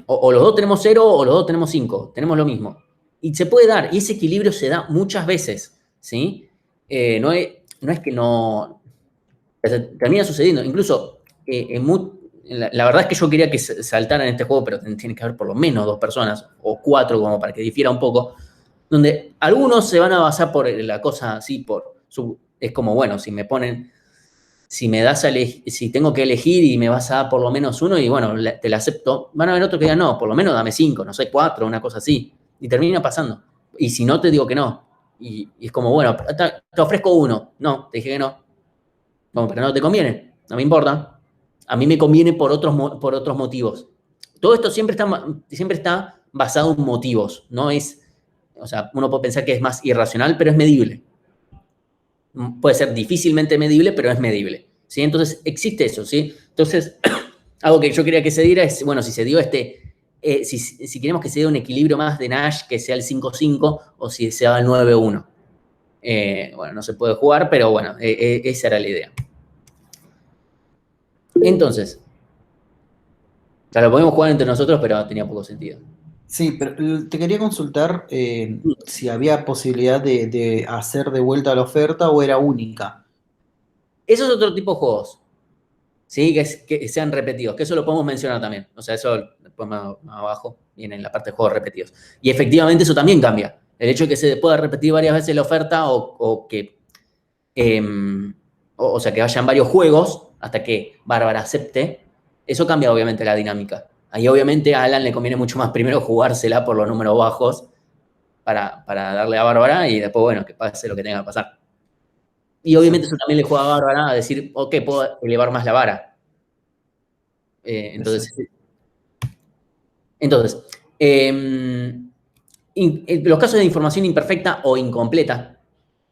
O los dos tenemos 0 o los dos tenemos 5. Tenemos lo mismo. Y se puede dar, y ese equilibrio se da muchas veces. ¿Sí? No es que no. Termina sucediendo. Incluso, la verdad es que yo quería que saltaran en este juego, pero tiene que haber por lo menos 2 personas, o 4, como para que difiera un poco, donde algunos se van a basar por la cosa así, es como, bueno, si me ponen, si me das si tengo que elegir y me vas a dar por lo menos 1, y bueno, te la acepto, van a haber otros que digan, no, por lo menos dame 5, no sé, 4, una cosa así, y termina pasando. Y si no, te digo que no. Y es como, bueno, te ofrezco 1, no, te dije que no. Bueno, pero no te conviene, no me importa. A mí me conviene por otros motivos. Todo esto siempre está basado en motivos, no es, o sea, uno puede pensar que es más irracional, pero es medible. Puede ser difícilmente medible, pero es medible, ¿sí? Entonces, existe eso, ¿sí? Entonces, algo que yo quería que se diera es, bueno, si se dio si queremos que se dé un equilibrio más de Nash, que sea el 5-5, o si sea el 9-1. Bueno, no se puede jugar, pero bueno, esa era la idea. Entonces, ya lo podemos jugar entre nosotros, pero tenía poco sentido. Sí, pero te quería consultar si había posibilidad de hacer de vuelta la oferta o era única. Eso es otro tipo de juegos, ¿sí? Que sean repetidos, que eso lo podemos mencionar también. O sea, eso después más abajo viene en la parte de juegos repetidos. Y efectivamente eso también cambia. El hecho de que se pueda repetir varias veces la oferta o sea, que vayan varios juegos hasta que Bárbara acepte, eso cambia obviamente la dinámica. Ahí obviamente a Alan le conviene mucho más primero jugársela por los números bajos para darle a Bárbara y después, bueno, que pase lo que tenga que pasar. Y obviamente eso también le juega a Bárbara a decir, ok, puedo elevar más la vara. Entonces, los casos de información imperfecta o incompleta,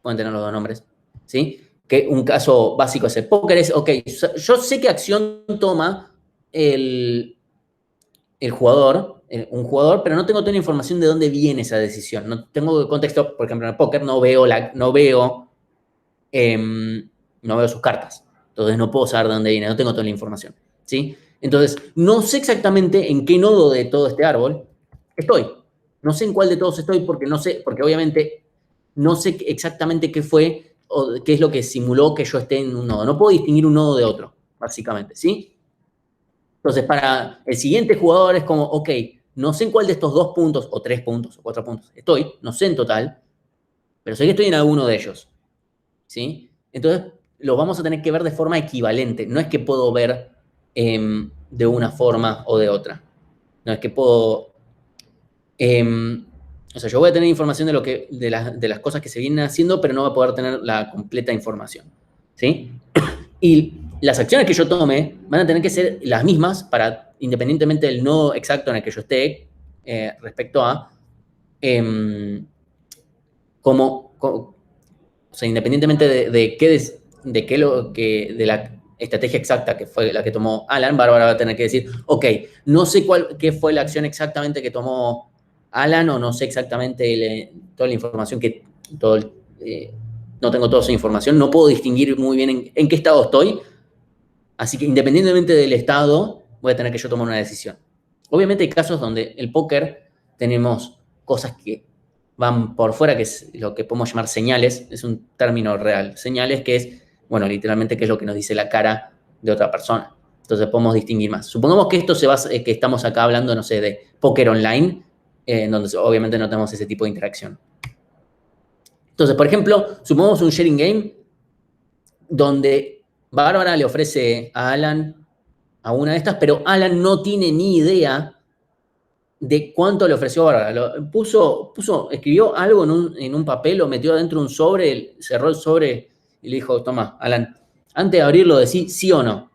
pueden tener los dos nombres, ¿sí? que un caso básico es el póker, es, ok, yo sé qué acción toma el jugador, un jugador, pero no tengo toda la información de dónde viene esa decisión. No tengo contexto, por ejemplo, en el póker no veo sus cartas. Entonces no puedo saber de dónde viene, no tengo toda la información. ¿Sí? Entonces, no sé exactamente en qué nodo de todo este árbol estoy. No sé en cuál de todos estoy porque no sé, porque obviamente no sé exactamente qué fue o qué es lo que simuló que yo esté en un nodo. No puedo distinguir un nodo de otro, básicamente, ¿sí? Entonces, para el siguiente jugador es como, ok, no sé en cuál de estos 2 puntos, o 3 puntos, o 4 puntos estoy, no sé en total, pero sé que estoy en alguno de ellos, ¿sí? Entonces, lo vamos a tener que ver de forma equivalente. No es que puedo ver de una forma o de otra. No es que puedo... o sea, yo voy a tener información de las cosas que se vienen haciendo, pero no voy a poder tener la completa información, ¿sí? Y las acciones que yo tome van a tener que ser las mismas para, independientemente del nodo exacto en el que yo esté, respecto a o sea, independientemente de la estrategia exacta que fue la que tomó Alan, Bárbara va a tener que decir, ok, no sé qué fue la acción exactamente que tomó Alan o no sé exactamente toda la información no tengo toda esa información, no puedo distinguir muy bien en qué estado estoy, así que independientemente del estado, voy a tener que yo tomar una decisión. Obviamente hay casos donde el póker tenemos cosas que van por fuera, que es lo que podemos llamar señales, es un término real. Señales que es, bueno, literalmente qué es lo que nos dice la cara de otra persona. Entonces podemos distinguir más. Supongamos que que estamos acá hablando, no sé, de póker online, en donde obviamente no tenemos ese tipo de interacción. Entonces, por ejemplo, supongamos un sharing game donde Bárbara le ofrece a Alan a una de estas, pero Alan no tiene ni idea de cuánto le ofreció Bárbara. Escribió algo en un papel, lo metió adentro de un sobre, cerró el sobre y le dijo, toma, Alan, antes de abrirlo decís sí o no.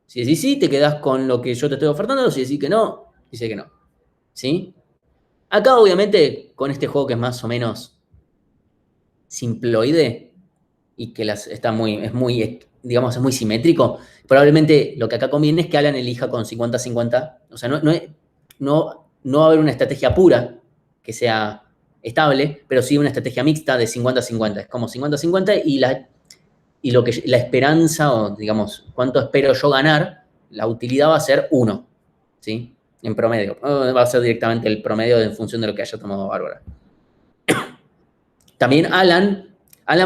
Si decís sí, te quedás con lo que yo te estoy ofertando, si decís que no, dice que no. ¿Sí? Acá, obviamente, con este juego que es más o menos simploide y que digamos, es muy simétrico, probablemente lo que acá conviene es que Alan elija con 50-50. O sea, no va a haber una estrategia pura que sea estable, pero sí una estrategia mixta de 50-50. Es como 50-50 y la esperanza, o digamos, cuánto espero yo ganar, la utilidad va a ser 1, ¿sí? En promedio. Va a ser directamente el promedio en función de lo que haya tomado Bárbara. También Alan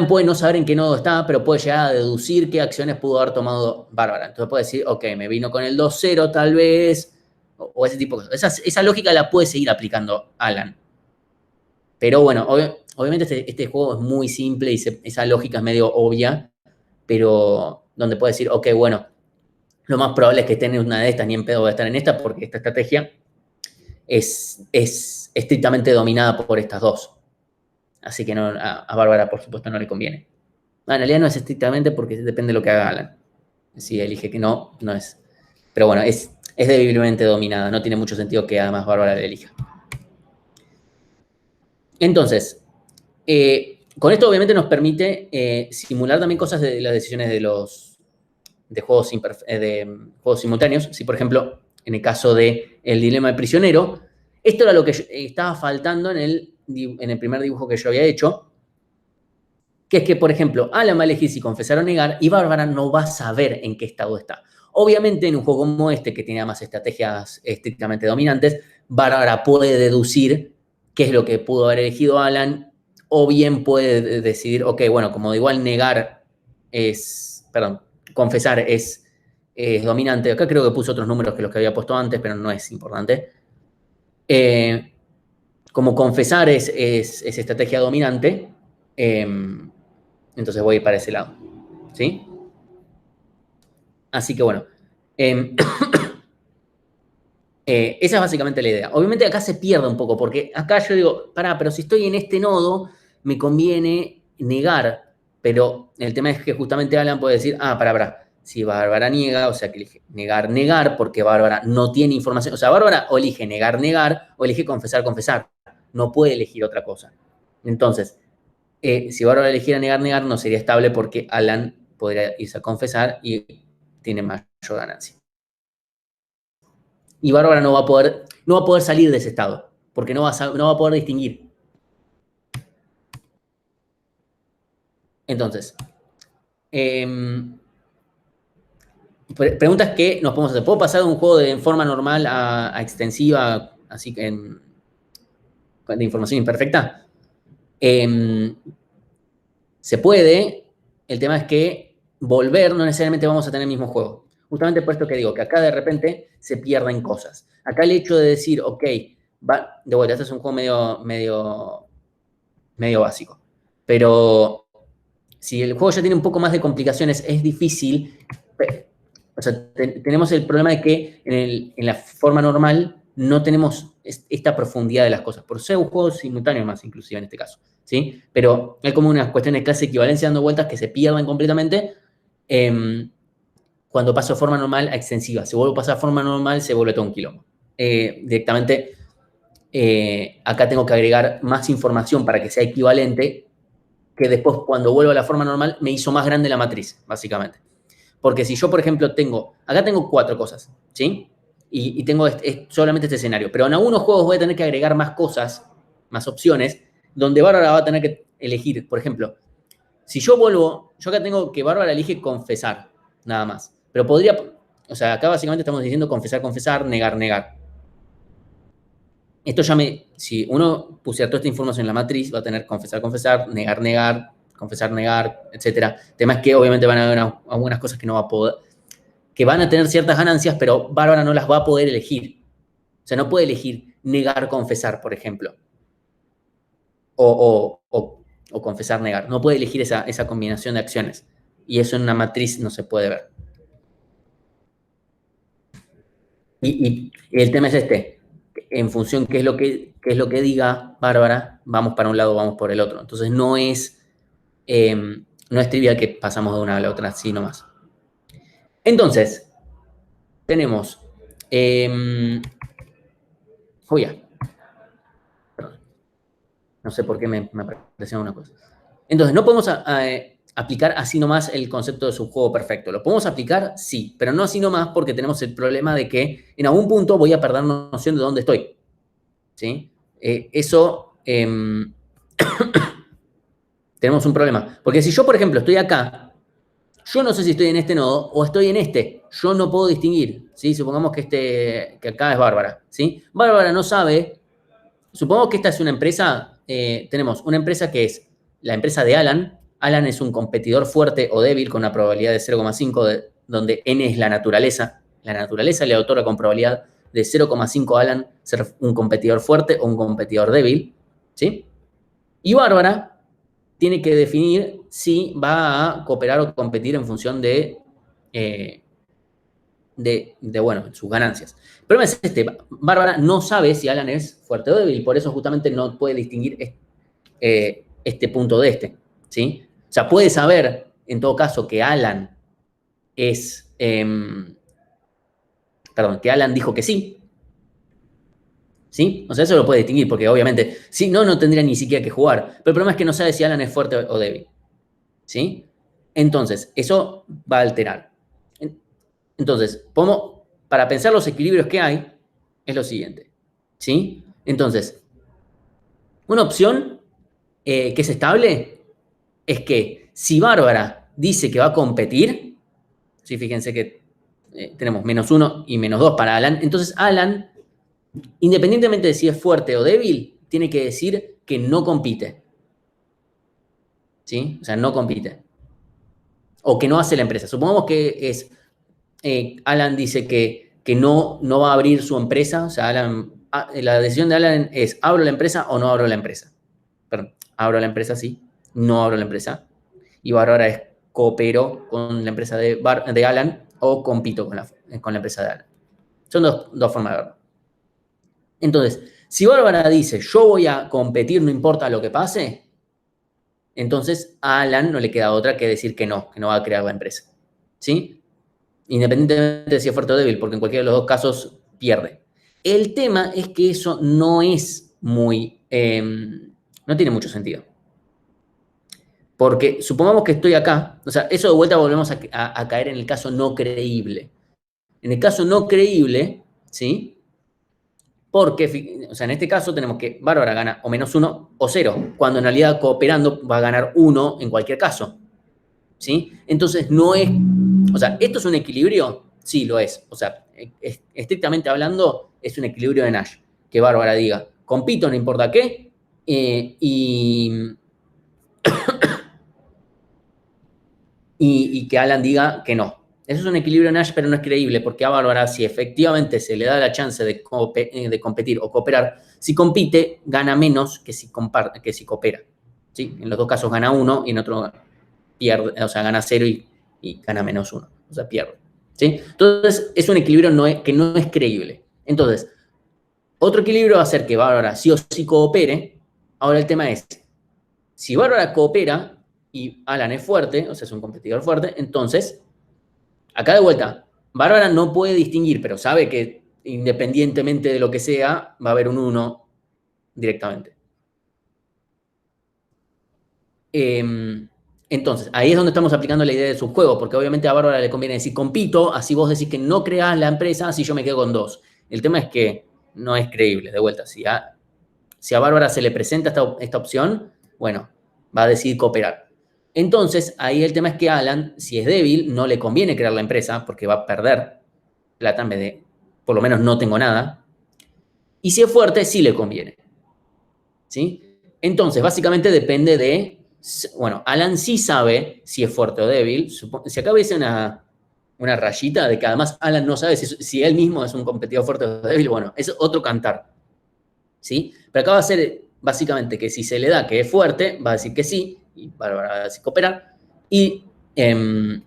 puede no saber en qué nodo está, pero puede llegar a deducir qué acciones pudo haber tomado Bárbara. Entonces puede decir, ok, me vino con el 2-0 tal vez, o ese tipo de cosas. Esa lógica la puede seguir aplicando Alan. Pero bueno, obviamente este juego es muy simple y esa lógica es medio obvia, pero donde puede decir, ok, bueno, lo más probable es que esté en una de estas, ni en pedo voy a estar en esta, porque esta estrategia es estrictamente dominada por estas dos. Así que no, a Bárbara, por supuesto, no le conviene. En realidad no es estrictamente porque depende de lo que haga Alan. Si elige que no, no es. Pero bueno, es débilmente dominada. No tiene mucho sentido que además Bárbara le elija. Entonces, con esto obviamente nos permite simular también cosas de las decisiones de juegos simultáneos. Si, por ejemplo, en el caso de El dilema del prisionero, esto era lo que estaba faltando en el primer dibujo que yo había hecho, que es que, por ejemplo, Alan va a elegir si confesar o negar y Bárbara no va a saber en qué estado está. Obviamente, en un juego como este, que tiene más estrategias estrictamente dominantes, Bárbara puede deducir qué es lo que pudo haber elegido Alan, o bien puede decidir, ok, bueno, como igual confesar es dominante. Acá creo que puse otros números que los que había puesto antes, pero no es importante. Como confesar es estrategia dominante, entonces voy a ir para ese lado. ¿Sí? Así que bueno. Esa es básicamente la idea. Obviamente acá se pierde un poco, porque acá yo digo, pero si estoy en este nodo, me conviene negar. Pero el tema es que justamente Alan puede decir, pará. Si Bárbara niega, o sea que elige negar, porque Bárbara no tiene información. O sea, Bárbara o elige negar, o elige confesar. No puede elegir otra cosa. Entonces, si Bárbara eligiera negar, negar, no sería estable porque Alan podría irse a confesar y tiene mayor ganancia. Y Bárbara no va a poder salir de ese estado, porque no va a poder distinguir. Entonces, preguntas que nos podemos hacer. ¿Puedo pasar de un juego en forma normal a extensiva, así que de información imperfecta? Se puede. El tema es que volver no necesariamente vamos a tener el mismo juego. Justamente por esto que digo, que acá de repente se pierden cosas. Acá el hecho de decir, ok, de vuelta, este es un juego medio básico. Pero si el juego ya tiene un poco más de complicaciones, es difícil. O sea, tenemos el problema de que en la forma normal no tenemos esta profundidad de las cosas. Por ser un juego simultáneo más, inclusive en este caso. ¿Sí? Pero hay como unas cuestiones de clase de equivalencia dando vueltas que se pierden completamente cuando paso de forma normal a extensiva. Si vuelvo a pasar a forma normal, se vuelve todo un quilombo. Directamente, acá tengo que agregar más información para que sea equivalente, que después, cuando vuelvo a la forma normal, me hizo más grande la matriz, básicamente. Porque si yo, por ejemplo, acá tengo 4 cosas, ¿sí? Y tengo solamente este escenario. Pero en algunos juegos voy a tener que agregar más cosas, más opciones, donde Bárbara va a tener que elegir. Por ejemplo, si yo acá tengo que Bárbara elige confesar, nada más. Pero o sea, acá básicamente estamos diciendo confesar, confesar, negar, negar. Esto si uno pusiera toda esta información en la matriz, va a tener confesar, confesar, negar, negar, confesar, negar, etc. El tema es que obviamente van a haber algunas cosas que no va a poder, que van a tener ciertas ganancias, pero Bárbara no las va a poder elegir. O sea, no puede elegir negar, confesar, por ejemplo. O confesar, negar. No puede elegir esa combinación de acciones. Y eso en una matriz no se puede ver. Y el tema es este. En función qué es lo que diga Bárbara, vamos para un lado, vamos por el otro. Entonces no es trivial que pasamos de una a la otra así nomás. Entonces, tenemos... no sé por qué me apareció una cosa. Entonces, no podemos aplicar así nomás el concepto de subjuego perfecto. ¿Lo podemos aplicar? Sí, pero no así nomás porque tenemos el problema de que en algún punto voy a perder noción de dónde estoy. ¿Sí? Eso... tenemos un problema. Porque si yo, por ejemplo, estoy acá, yo no sé si estoy en este nodo o estoy en este. Yo no puedo distinguir. ¿Sí? Supongamos que acá es Bárbara. ¿Sí? Bárbara no sabe. Supongamos que esta es una empresa. Tenemos una empresa que es la empresa de Alan. Alan es un competidor fuerte o débil con una probabilidad de 0,5, donde n es la naturaleza. La naturaleza le otorga con probabilidad de 0,5 a Alan ser un competidor fuerte o un competidor débil. ¿Sí? Y Bárbara tiene que definir si va a cooperar o competir en función de sus ganancias. El problema es Bárbara no sabe si Alan es fuerte o débil, por eso justamente no puede distinguir este punto de este, ¿sí? O sea, puede saber, en todo caso, que Alan es... que Alan dijo que sí, ¿sí? O sea, eso lo puede distinguir, porque obviamente, si no, no tendría ni siquiera que jugar. Pero el problema es que no sabe si Alan es fuerte o débil, ¿sí? Entonces, eso va a alterar. Entonces, para pensar los equilibrios que hay, es lo siguiente, ¿sí? Entonces, una opción que es estable es que si Bárbara dice que va a competir, ¿sí? Fíjense que tenemos -1 y -2 para Alan, entonces Alan, independientemente de si es fuerte o débil, tiene que decir que no compite, ¿sí? O sea, no compite. O que no hace la empresa. Supongamos que Alan dice que no va a abrir su empresa, o sea, la decisión de Alan es, ¿abro la empresa o no abro la empresa? Perdón, abro la empresa, sí, no abro la empresa. Y Bárbara es, coopero con la empresa de Alan o compito con la empresa de Alan. Son dos formas de verlo. Entonces, si Bárbara dice, yo voy a competir, no importa lo que pase, entonces a Alan no le queda otra que decir que no va a crear la empresa. ¿Sí? Independientemente de si es fuerte o débil, porque en cualquiera de los dos casos pierde. El tema es que eso no es no tiene mucho sentido. Porque supongamos que estoy acá, o sea, eso de vuelta volvemos a caer en el caso no creíble. En el caso no creíble, ¿sí? Porque, o sea, en este caso tenemos que Bárbara gana o -1 o 0, cuando en realidad cooperando va a ganar 1 en cualquier caso, ¿sí? Entonces no es, o sea, ¿esto es un equilibrio? Sí, lo es. O sea, estrictamente hablando, es un equilibrio de Nash. Que Bárbara diga, compito no importa qué, y que Alan diga que no. Eso es un equilibrio Nash, pero no es creíble, porque a Bárbara, si efectivamente se le da la chance de competir o cooperar, si compite, gana menos que si coopera. ¿Sí? En los dos casos gana 1 y en otro pierde, o sea, gana 0 y gana -1. O sea, pierde. ¿Sí? Entonces, es un equilibrio que no es creíble. Entonces, otro equilibrio va a ser que Bárbara sí o sí coopere. Ahora el tema es, si Bárbara coopera y Alan es fuerte, o sea, es un competidor fuerte, entonces, acá de vuelta, Bárbara no puede distinguir, pero sabe que independientemente de lo que sea, va a haber un 1 directamente. Entonces, ahí es donde estamos aplicando la idea de subjuego, porque obviamente a Bárbara le conviene decir compito, así vos decís que no creás la empresa, así yo me quedo con 2. El tema es que no es creíble, de vuelta. Si a Bárbara se le presenta esta opción, bueno, va a decidir cooperar. Entonces, ahí el tema es que Alan, si es débil, no le conviene crear la empresa porque va a perder plata en vez de, por lo menos no tengo nada. Y si es fuerte, sí le conviene. ¿Sí? Entonces, básicamente depende de, bueno, Alan sí sabe si es fuerte o débil. Si acá ves una rayita de que además Alan no sabe si él mismo es un competidor fuerte o débil, bueno, es otro cantar. ¿Sí? Pero acá va a ser básicamente que si se le da que es fuerte, va a decir que sí, y va a decir cooperar, y en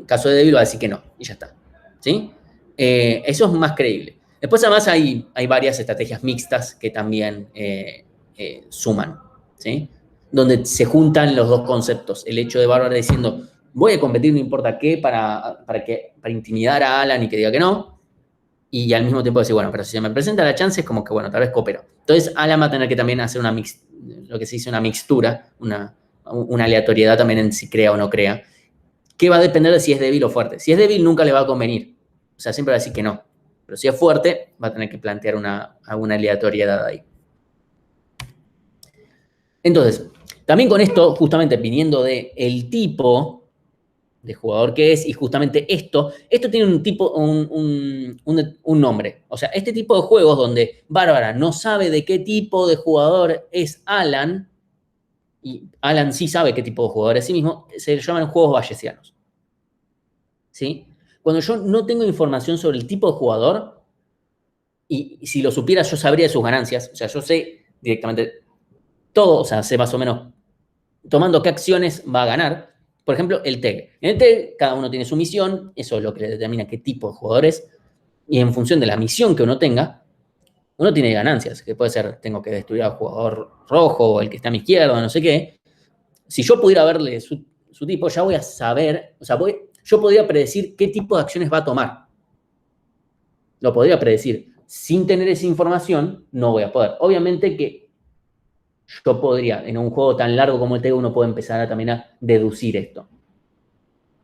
caso de débil va a decir que no, y ya está. ¿Sí? Eso es más creíble. Después además hay varias estrategias mixtas que también suman, ¿sí? Donde se juntan los dos conceptos. El hecho de Bárbara diciendo, voy a competir no importa qué para intimidar a Alan y que diga que no, y al mismo tiempo decir, bueno, pero si se me presenta la chance es como que, bueno, tal vez coopero. Entonces Alan va a tener que también hacer lo que se dice una mixtura, una aleatoriedad también en si crea o no crea, que va a depender de si es débil o fuerte. Si es débil nunca le va a convenir, o sea, siempre va a decir que no. Pero si es fuerte, va a tener que plantear alguna aleatoriedad ahí. Entonces, también con esto, justamente viniendo de el tipo de jugador que es, y justamente esto tiene un tipo, un nombre. O sea, este tipo de juegos donde Bárbara no sabe de qué tipo de jugador es Alan, y Alan sí sabe qué tipo de jugador es sí mismo, se llaman juegos bayesianos. ¿Sí? Cuando yo no tengo información sobre el tipo de jugador, y si lo supiera yo sabría de sus ganancias, o sea, yo sé directamente todo, o sea, sé más o menos tomando qué acciones va a ganar. Por ejemplo, el TEG. En el TEG cada uno tiene su misión, eso es lo que le determina qué tipo de jugador es, y en función de la misión que uno tenga, uno tiene ganancias, que puede ser, tengo que destruir al jugador rojo o el que está a mi izquierda, no sé qué. Si yo pudiera verle su tipo, ya voy a saber, o sea, yo podría predecir qué tipo de acciones va a tomar. Lo podría predecir. Sin tener esa información, no voy a poder. Obviamente que yo podría, en un juego tan largo como el TEG, uno puede empezar también a deducir esto.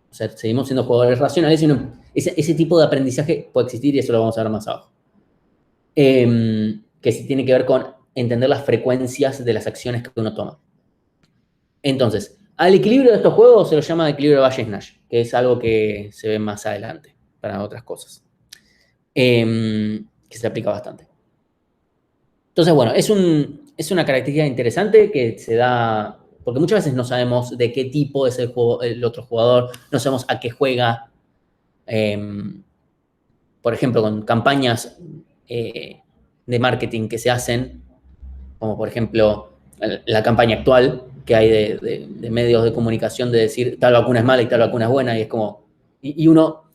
O sea, seguimos siendo jugadores racionales y ese tipo de aprendizaje puede existir y eso lo vamos a ver más abajo. Que sí tiene que ver con entender las frecuencias de las acciones que uno toma. Entonces, al equilibrio de estos juegos se lo llama equilibrio de Bayes-Nash, que es algo que se ve más adelante para otras cosas. Que se aplica bastante. Entonces, bueno, es una característica interesante que se da, porque muchas veces no sabemos de qué tipo es el otro jugador, no sabemos a qué juega. Por ejemplo, con campañas de marketing que se hacen, como por ejemplo la campaña actual que hay de medios de comunicación de decir tal vacuna es mala y tal vacuna es buena, y es como, y uno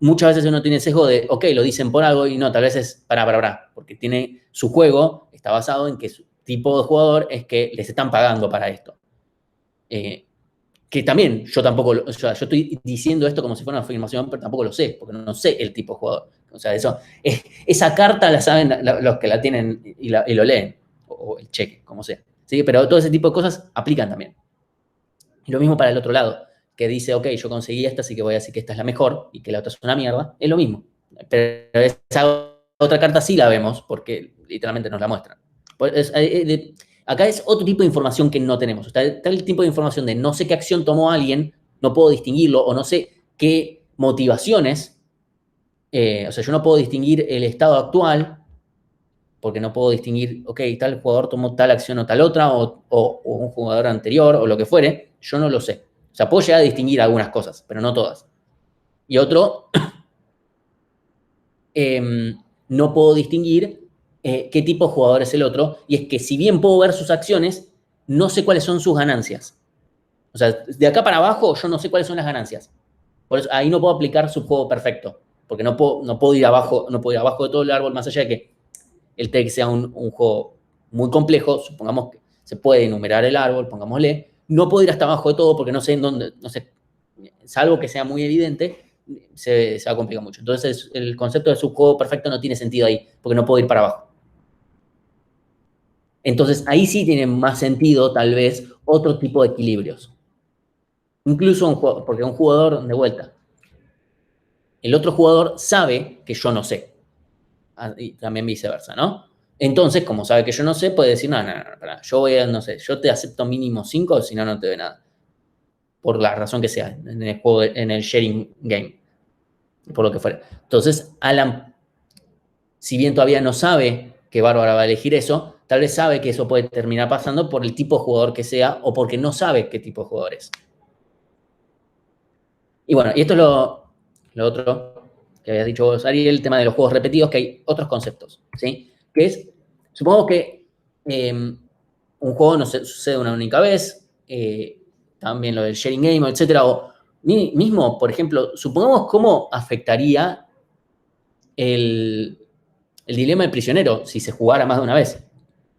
muchas veces uno tiene sesgo de, ok, lo dicen por algo, y no, tal vez es para, porque tiene su juego, está basado en que su tipo de jugador es que les están pagando para esto. Que también yo tampoco, o sea, yo estoy diciendo esto como si fuera una afirmación, pero tampoco lo sé, porque no sé el tipo de jugador. O sea, esa carta la saben los que la tienen y lo leen, o el cheque, como sea. ¿Sí? Pero todo ese tipo de cosas aplican también. Y lo mismo para el otro lado, que dice, ok, yo conseguí esta, así que voy a decir que esta es la mejor y que la otra es una mierda. Es lo mismo. Pero esa otra carta sí la vemos, porque literalmente nos la muestran. Acá es otro tipo de información que no tenemos. Está el tipo de información de no sé qué acción tomó alguien, no puedo distinguirlo, o no sé qué motivaciones, o sea, yo no puedo distinguir el estado actual, porque no puedo distinguir, ok, tal jugador tomó tal acción o tal otra, o un jugador anterior, o lo que fuere, yo no lo sé. O sea, puedo llegar a distinguir algunas cosas, pero no todas. Y otro, no puedo distinguir qué tipo de jugador es el otro, y es que si bien puedo ver sus acciones, no sé cuáles son sus ganancias. O sea, de acá para abajo yo no sé cuáles son las ganancias. Por eso ahí no puedo aplicar su juego perfecto, porque no puedo ir abajo, no puedo ir abajo de todo el árbol, más allá de que el TEC sea un juego muy complejo, supongamos que se puede enumerar el árbol, pongámosle, no puedo ir hasta abajo de todo porque no sé en dónde, no sé, salvo que sea muy evidente, se va a complicar mucho. Entonces el concepto de subjuego perfecto no tiene sentido ahí, porque no puedo ir para abajo. Entonces ahí sí tiene más sentido, tal vez, otro tipo de equilibrios. Incluso porque un jugador, de vuelta, el otro jugador sabe que yo no sé. Y también viceversa, ¿no? Entonces, como sabe que yo no sé, puede decir, no, yo voy a, no sé, yo te acepto mínimo 5, si no, no te doy nada. Por la razón que sea, en el juego, en el sharing game, por lo que fuera. Entonces, Alan, si bien todavía no sabe que Bárbara va a elegir eso, tal vez sabe que eso puede terminar pasando por el tipo de jugador que sea o porque no sabe qué tipo de jugador es. Y bueno, y esto es lo otro que habías dicho vos, Ariel, el tema de los juegos repetidos, que hay otros conceptos, ¿sí? Que es, supongo que un juego no se, sucede una única vez, también lo del sharing game, etcétera, o mismo, por ejemplo, supongamos cómo afectaría el dilema del prisionero si se jugara más de una vez.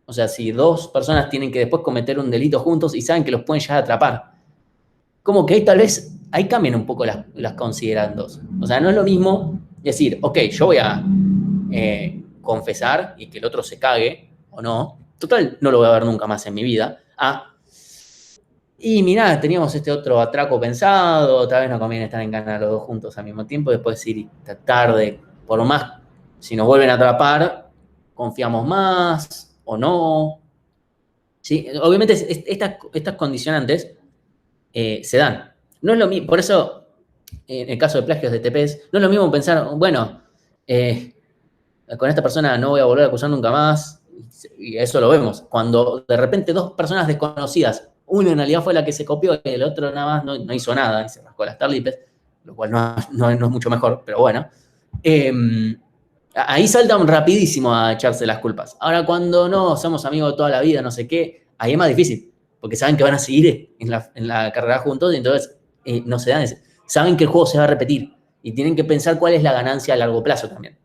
O sea, si dos personas tienen que después cometer un delito juntos y saben que los pueden llegar a atrapar. Como que ahí tal vez, ahí cambian un poco las considerandos. O sea, no es lo mismo decir, ok, yo voy a confesar y que el otro se cague, o no. Total, no lo voy a ver nunca más en mi vida. Y mirá, teníamos este otro atraco pensado, tal vez no conviene estar en cana los dos juntos al mismo tiempo, después ir tarde, por más, si nos vuelven a atrapar, confiamos más o no. ¿Sí? Obviamente estas condicionantes se dan. No es lo mismo, por eso, en el caso de plagios de TPs, no es lo mismo pensar, bueno, con esta persona no voy a volver a acusar nunca más, y eso lo vemos. Cuando de repente dos personas desconocidas, uno en realidad fue la que se copió y el otro nada más no hizo nada y se rascó las tarlipes, lo cual no es mucho mejor, pero bueno. Ahí saltan rapidísimo a echarse las culpas. Ahora, cuando no somos amigos de toda la vida, no sé qué, ahí es más difícil, porque saben que van a seguir en la carrera juntos y entonces no se dan. Saben que el juego se va a repetir y tienen que pensar cuál es la ganancia a largo plazo también.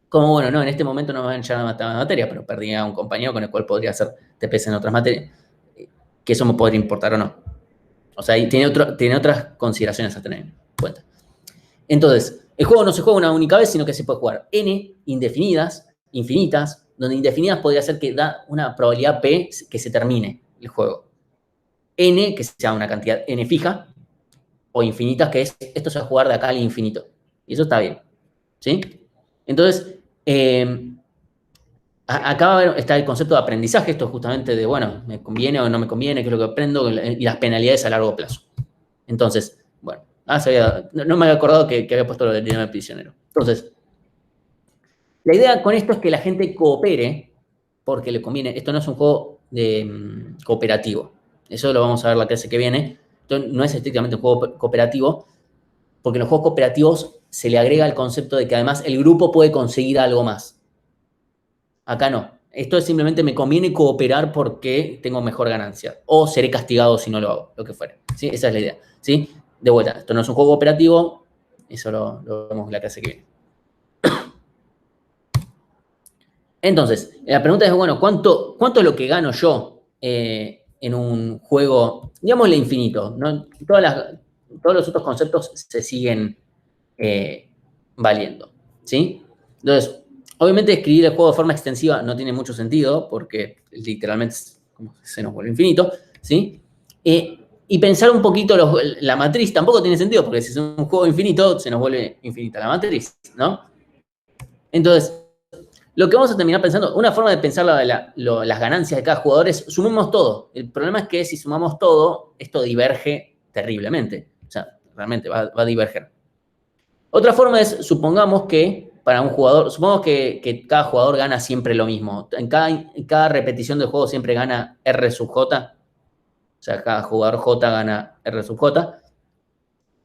Como, bueno, no, en este momento no me van a echar a matar materia, pero perdí a un compañero con el cual podría hacer TPS en otras materias, que eso me podría importar o no. O sea, tiene otras consideraciones a tener en cuenta. Entonces, el juego no se juega una única vez, sino que se puede jugar n indefinidas, infinitas, donde indefinidas podría ser que da una probabilidad p que se termine el juego. N, que sea una cantidad n fija, o infinitas, que es, esto se va a jugar de acá al infinito. Y eso está bien. ¿Sí? Entonces, acá está el concepto de aprendizaje, esto justamente de, bueno, me conviene o no me conviene, qué es lo que aprendo, y las penalidades a largo plazo. Entonces, bueno, no me había acordado que había puesto lo del dilema del prisionero. Entonces, la idea con esto es que la gente coopere porque le conviene. Esto no es un juego cooperativo. Eso lo vamos a ver la clase que viene. Esto no es estrictamente un juego cooperativo, porque en los juegos cooperativos se le agrega el concepto de que además el grupo puede conseguir algo más. Acá no. Esto es simplemente me conviene cooperar porque tengo mejor ganancia. O seré castigado si no lo hago, lo que fuera. ¿Sí? Esa es la idea. ¿Sí? De vuelta, esto no es un juego cooperativo. Eso lo vemos en la clase que viene. Entonces, la pregunta es, bueno, ¿cuánto es lo que gano yo en un juego, digámosle infinito? ¿No? Todos los otros conceptos se siguen valiendo. ¿Sí? Entonces, obviamente escribir el juego de forma extensiva no tiene mucho sentido porque literalmente se nos vuelve infinito, ¿sí? Y pensar un poquito la matriz tampoco tiene sentido, porque si es un juego infinito, se nos vuelve infinita la matriz, ¿no? Entonces, lo que vamos a terminar pensando, una forma de pensar las ganancias de cada jugador es sumemos todo. El problema es que si sumamos todo, esto diverge terriblemente. O sea, realmente va a diverger. Otra forma es, supongamos que para un jugador, supongamos que cada jugador gana siempre lo mismo. En cada repetición del juego siempre gana R sub J. O sea, cada jugador J gana R sub J.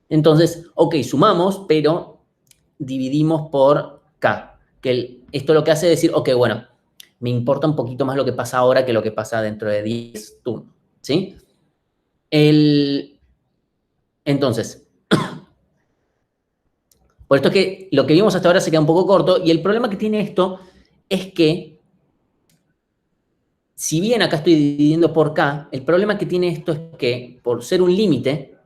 Entonces, ok, sumamos, pero dividimos por K. Esto lo que hace es decir, ok, bueno, me importa un poquito más lo que pasa ahora que lo que pasa dentro de 10 turnos. ¿Sí? Entonces, por esto es que lo que vimos hasta ahora se queda un poco corto, y el problema que tiene esto es que, si bien acá estoy dividiendo por K, el problema que tiene esto es que, por ser un límite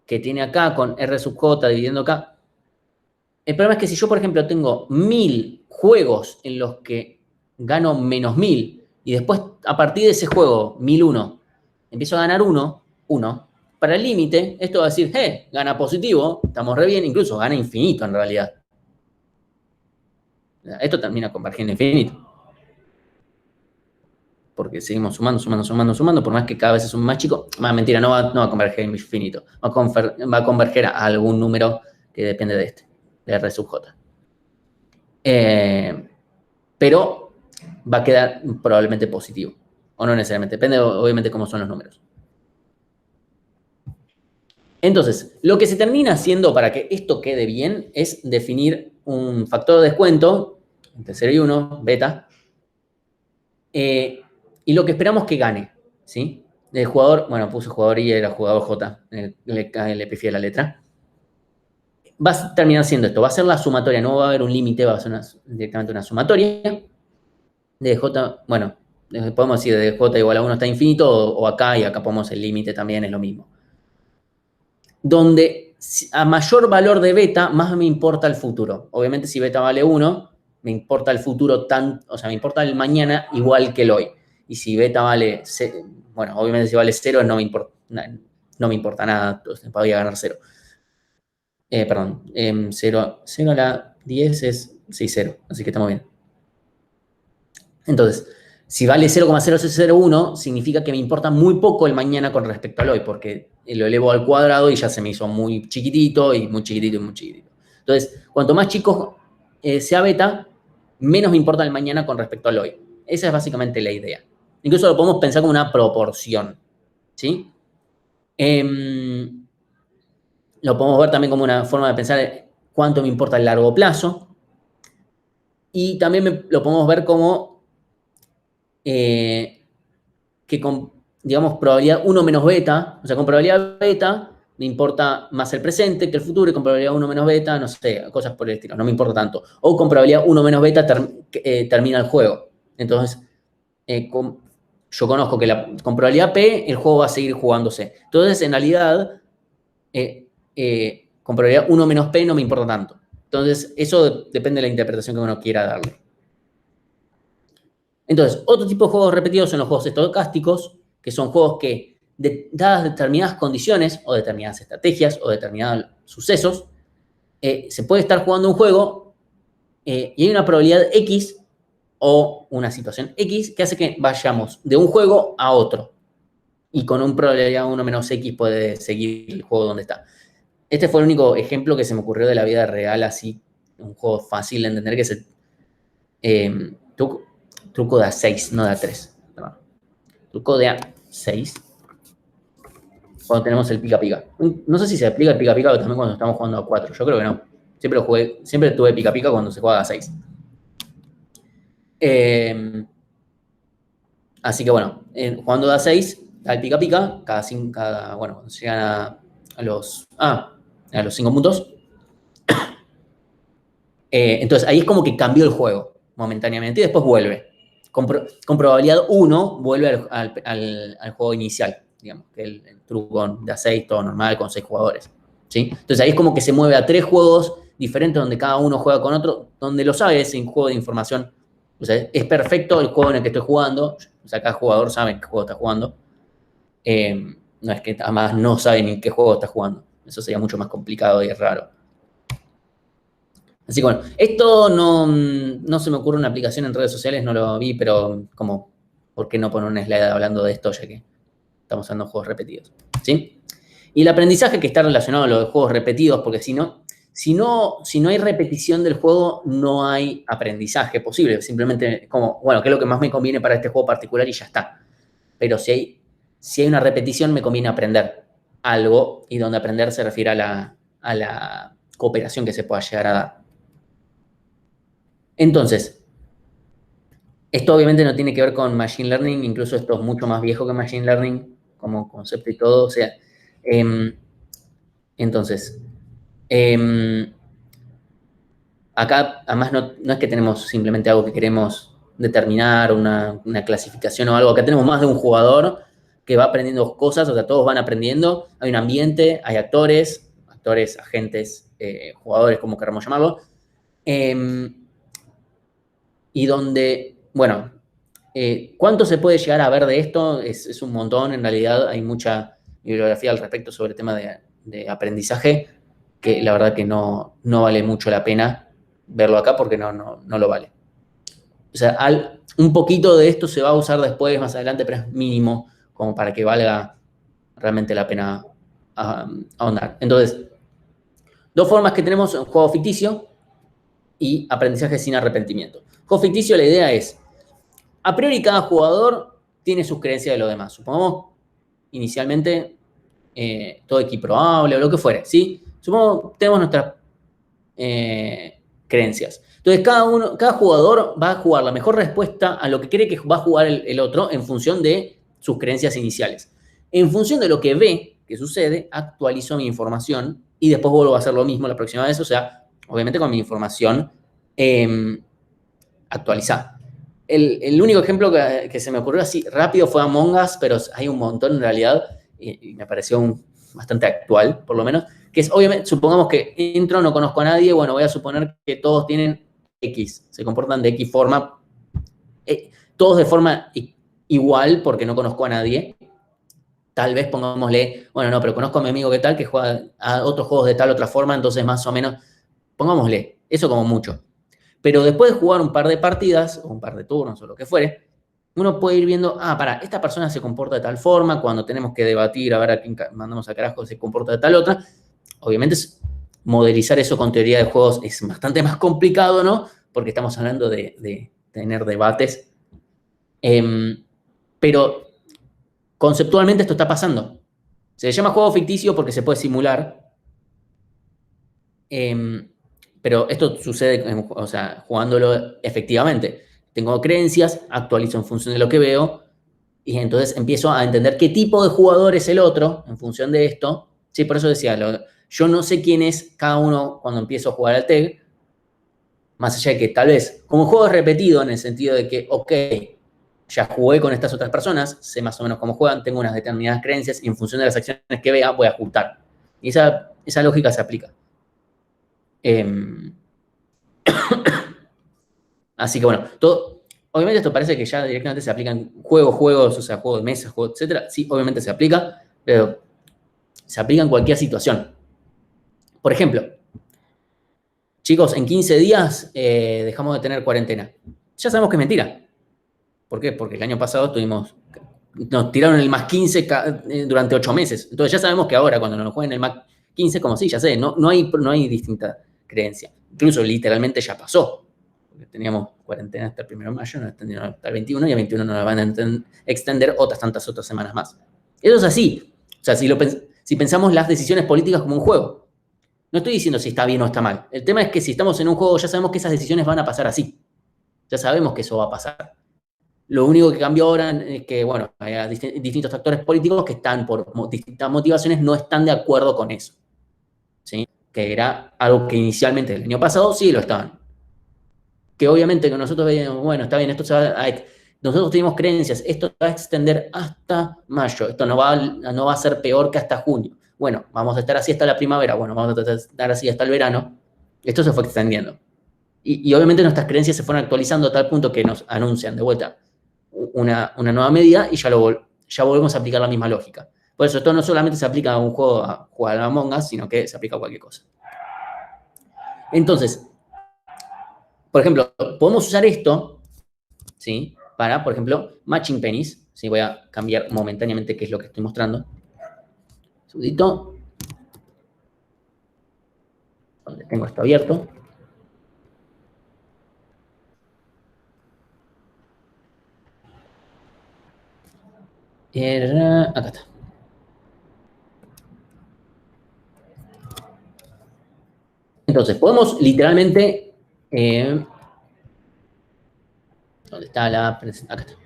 que tiene acá con R sub J dividiendo K, el problema es que si yo, por ejemplo, tengo 1000 juegos en los que gano menos 1000, y después, a partir de ese juego, 1001, empiezo a ganar 1, para el límite, esto va a decir, gana positivo, estamos re bien, incluso gana infinito en realidad. Esto termina convergiendo infinito. Porque seguimos sumando, por más que cada vez es un más chico. Más mentira, no va a converger en infinito. Va a converger a algún número que depende de de R sub J. Pero va a quedar probablemente positivo. O no necesariamente, depende obviamente cómo son los números. Entonces, lo que se termina haciendo para que esto quede bien es definir un factor de descuento entre 0 y 1, beta, y lo que esperamos que gane, ¿sí? El jugador, bueno, puse jugador Y, era jugador J, le pifié la letra. Va a terminar siendo esto, va a ser la sumatoria, no va a haber un límite, va a ser directamente una sumatoria de J, bueno, podemos decir de J igual a 1 está infinito, o acá, y acá ponemos el límite también, es lo mismo. Donde a mayor valor de beta, más me importa el futuro. Obviamente si beta vale 1, me importa el futuro o sea, me importa el mañana igual que el hoy. Y si beta vale, bueno, obviamente si vale 0 no me importa nada, entonces podría ganar 0. Perdón, 0 a la 10 es 6, 0, así que estamos bien. Entonces, si vale 0,0601, significa que me importa muy poco el mañana con respecto al hoy, porque lo elevo al cuadrado y ya se me hizo muy chiquitito y muy chiquitito y muy chiquitito. Entonces, cuanto más chico sea beta, menos me importa el mañana con respecto al hoy. Esa es básicamente la idea. Incluso lo podemos pensar como una proporción, ¿sí? Lo podemos ver también como una forma de pensar cuánto me importa el largo plazo. Y también lo podemos ver como que con, digamos, probabilidad 1 menos beta, o sea, con probabilidad beta me importa más el presente que el futuro, y con probabilidad 1 menos beta, no sé, cosas por el estilo, no me importa tanto. O con probabilidad 1 menos beta termina el juego. Entonces, yo conozco que con probabilidad P el juego va a seguir jugándose. Entonces, en realidad, con probabilidad 1 menos P no me importa tanto. Entonces, eso depende de la interpretación que uno quiera darle. Entonces, otro tipo de juegos repetidos son los juegos estocásticos, que son juegos que, dadas determinadas condiciones, o determinadas estrategias, o determinados sucesos, se puede estar jugando un juego y hay una probabilidad X o una situación X que hace que vayamos de un juego a otro. Y con un probabilidad 1 menos X puede seguir el juego donde está. Este fue el único ejemplo que se me ocurrió de la vida real, así, un juego fácil de entender, que es el truco de A6, no de A3. Perdón. Truco de A6. Cuando tenemos el pica-pica. No sé si se aplica el pica-pica también cuando estamos jugando a 4. Yo creo que no. Siempre tuve pica-pica cuando se juega a 6. Así que bueno, jugando de A6, al pica-pica, bueno, cuando llegan a los 5 puntos. Entonces ahí es como que cambió el juego momentáneamente y después vuelve. Con probabilidad 1 vuelve al juego inicial, digamos, que el truco de A6, todo normal, con 6 jugadores. ¿Sí? Entonces ahí es como que se mueve a 3 juegos diferentes donde cada uno juega con otro, donde lo sabe, es un juego de información. O sea, es perfecto el juego en el que estoy jugando. O sea, cada jugador sabe qué juego está jugando. no es que además no sabe ni qué juego está jugando. Eso sería mucho más complicado y raro. Así que bueno, esto no se me ocurre una aplicación en redes sociales, no lo vi, pero como, ¿por qué no poner un slide hablando de esto ya que estamos usando juegos repetidos? ¿Sí? Y el aprendizaje que está relacionado a los juegos repetidos, porque si no hay repetición del juego, no hay aprendizaje posible. Simplemente como, bueno, ¿qué es lo que más me conviene para este juego particular? Y ya está. Pero si hay una repetición, me conviene aprender algo, y donde aprender se refiere a la cooperación que se pueda llegar a dar. Entonces, esto obviamente no tiene que ver con Machine Learning, incluso esto es mucho más viejo que Machine Learning como concepto y todo. O sea, entonces, acá además no es que tenemos simplemente algo que queremos determinar, una clasificación o algo. Acá tenemos más de un jugador que va aprendiendo cosas, o sea, todos van aprendiendo. Hay un ambiente, hay actores, agentes, jugadores, como queramos llamarlo. Y donde, bueno, ¿cuánto se puede llegar a ver de esto? Es un montón, en realidad hay mucha bibliografía al respecto sobre el tema de aprendizaje, que la verdad que no vale mucho la pena verlo acá porque no lo vale. O sea, un poquito de esto se va a usar después, más adelante, pero es mínimo como para que valga realmente la pena ahondar. Entonces, dos formas que tenemos: un juego ficticio y aprendizaje sin arrepentimiento. Juego ficticio, la idea es, a priori cada jugador tiene sus creencias de los demás. Supongamos, inicialmente, todo equiprobable o lo que fuere, ¿sí? Supongamos tenemos nuestras creencias. Entonces, cada jugador va a jugar la mejor respuesta a lo que cree que va a jugar el otro en función de sus creencias iniciales. En función de lo que ve que sucede, actualizo mi información y después vuelvo a hacer lo mismo la próxima vez. O sea, obviamente con mi información actualizada. El único ejemplo que se me ocurrió así rápido fue Among Us, pero hay un montón en realidad, y me pareció bastante actual, por lo menos, que es, obviamente, supongamos que entro, no conozco a nadie, bueno, voy a suponer que todos tienen X, se comportan de X forma, todos de forma igual, porque no conozco a nadie. Tal vez pongámosle, bueno, no, pero conozco a mi amigo que tal, que juega a otros juegos de tal otra forma, entonces más o menos, pongámosle, eso como mucho. Pero después de jugar un par de partidas, o un par de turnos, o lo que fuere, uno puede ir viendo, esta persona se comporta de tal forma, cuando tenemos que debatir, a ver a quién mandamos a carajo, se comporta de tal otra. Obviamente, modelizar eso con teoría de juegos es bastante más complicado, ¿no? Porque estamos hablando de tener debates. Pero conceptualmente esto está pasando. Se le llama juego ficticio porque se puede simular. Pero esto sucede, o sea, jugándolo efectivamente. Tengo creencias, actualizo en función de lo que veo, y entonces empiezo a entender qué tipo de jugador es el otro en función de esto. Sí, por eso decía, yo no sé quién es cada uno cuando empiezo a jugar al TEG, más allá de que tal vez, como juego es repetido en el sentido de que, ok, ya jugué con estas otras personas, sé más o menos cómo juegan, tengo unas determinadas creencias, y en función de las acciones que vea voy a ajustar. Y esa lógica se aplica. Así que bueno, obviamente esto parece que ya directamente se aplica en juegos, o sea, juegos de mesa, juegos, etc. Sí, obviamente se aplica, pero se aplica en cualquier situación. Por ejemplo, chicos, en 15 días dejamos de tener cuarentena. Ya sabemos que es mentira. ¿Por qué? Porque el año pasado nos tiraron el más 15 durante 8 meses. Entonces ya sabemos que ahora, cuando nos jueguen el más 15, como sí, ya sé, no hay distinta creencia. Incluso literalmente ya pasó. Porque teníamos cuarentena hasta el 1 de mayo, nos extendieron hasta el 21, y el 21 nos la van a extender tantas otras semanas más. Eso es así. O sea, si pensamos las decisiones políticas como un juego. No estoy diciendo si está bien o está mal. El tema es que si estamos en un juego, ya sabemos que esas decisiones van a pasar así. Ya sabemos que eso va a pasar. Lo único que cambió ahora es que, bueno, hay distintos actores políticos que están, por distintas motivaciones, no están de acuerdo con eso. ¿Sí? Que era algo que inicialmente el año pasado sí lo estaban. Que obviamente que nosotros veíamos, bueno, está bien, nosotros tenemos creencias, esto va a extender hasta mayo, esto no va a ser peor que hasta junio. Bueno, vamos a estar así hasta la primavera, bueno, vamos a estar así hasta el verano. Esto se fue extendiendo. Y obviamente nuestras creencias se fueron actualizando a tal punto que nos anuncian de vuelta una nueva medida, y ya volvemos a aplicar la misma lógica. Por eso esto no solamente se aplica a un juego, a jugar a Among Us, sino que se aplica a cualquier cosa. Entonces, por ejemplo, podemos usar esto, ¿sí? Para, por ejemplo, matching pennies. ¿Sí? Voy a cambiar momentáneamente qué es lo que estoy mostrando. Un segundito. Donde tengo esto abierto. Acá está. Entonces, podemos literalmente... ¿dónde está la presentación? Acá está.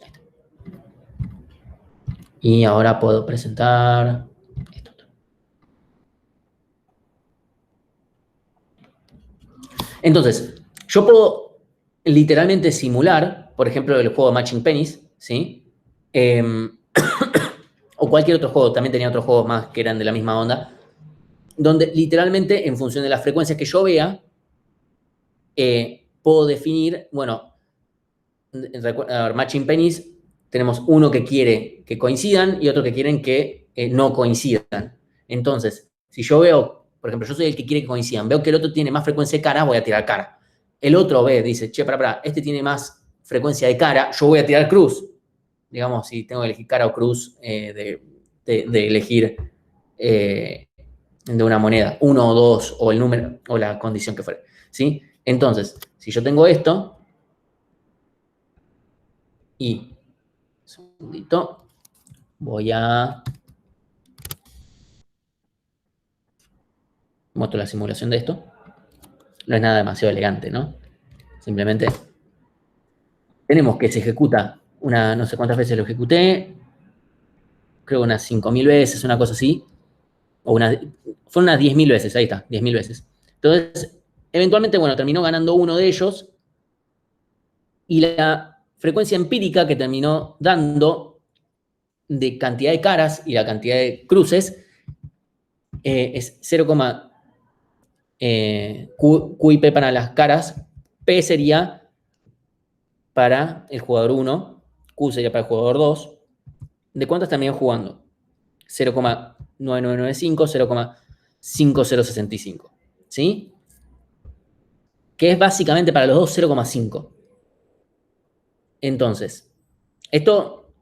Ahí está. Y ahora puedo presentar esto. Entonces, yo puedo literalmente simular, por ejemplo, el juego Matching Pennies, ¿sí? O cualquier otro juego, también tenía otros juegos más que eran de la misma onda, donde literalmente en función de las frecuencias que yo vea, puedo definir, bueno, a ver, Matching Pennies, tenemos uno que quiere que coincidan y otro que quieren que no coincidan. Entonces, si yo veo, por ejemplo, yo soy el que quiere que coincidan, veo que el otro tiene más frecuencia de cara, voy a tirar cara. El otro ve, dice, che, para, este tiene más frecuencia de cara, yo voy a tirar cruz. Digamos, si tengo que elegir cara o cruz, de elegir de una moneda, uno o dos, o el número, o la condición que fuera. ¿Sí? Entonces, si yo tengo esto, y, un segundito, voy a... muestro la simulación de esto. No es nada demasiado elegante, ¿no? Simplemente tenemos que se ejecuta no sé cuántas veces lo ejecuté, creo unas 5000 veces, una cosa así, o fueron unas 10.000 veces, ahí está, 10.000 veces. Entonces, eventualmente, bueno, terminó ganando uno de ellos, y la frecuencia empírica que terminó dando de cantidad de caras y la cantidad de cruces es 0, Q y P para las caras, P sería para el jugador 1, Q sería para el jugador 2. ¿De cuántas terminó jugando? 0,9995, 0,5065. ¿Sí? Que es básicamente para los dos 0,5. Entonces, esto,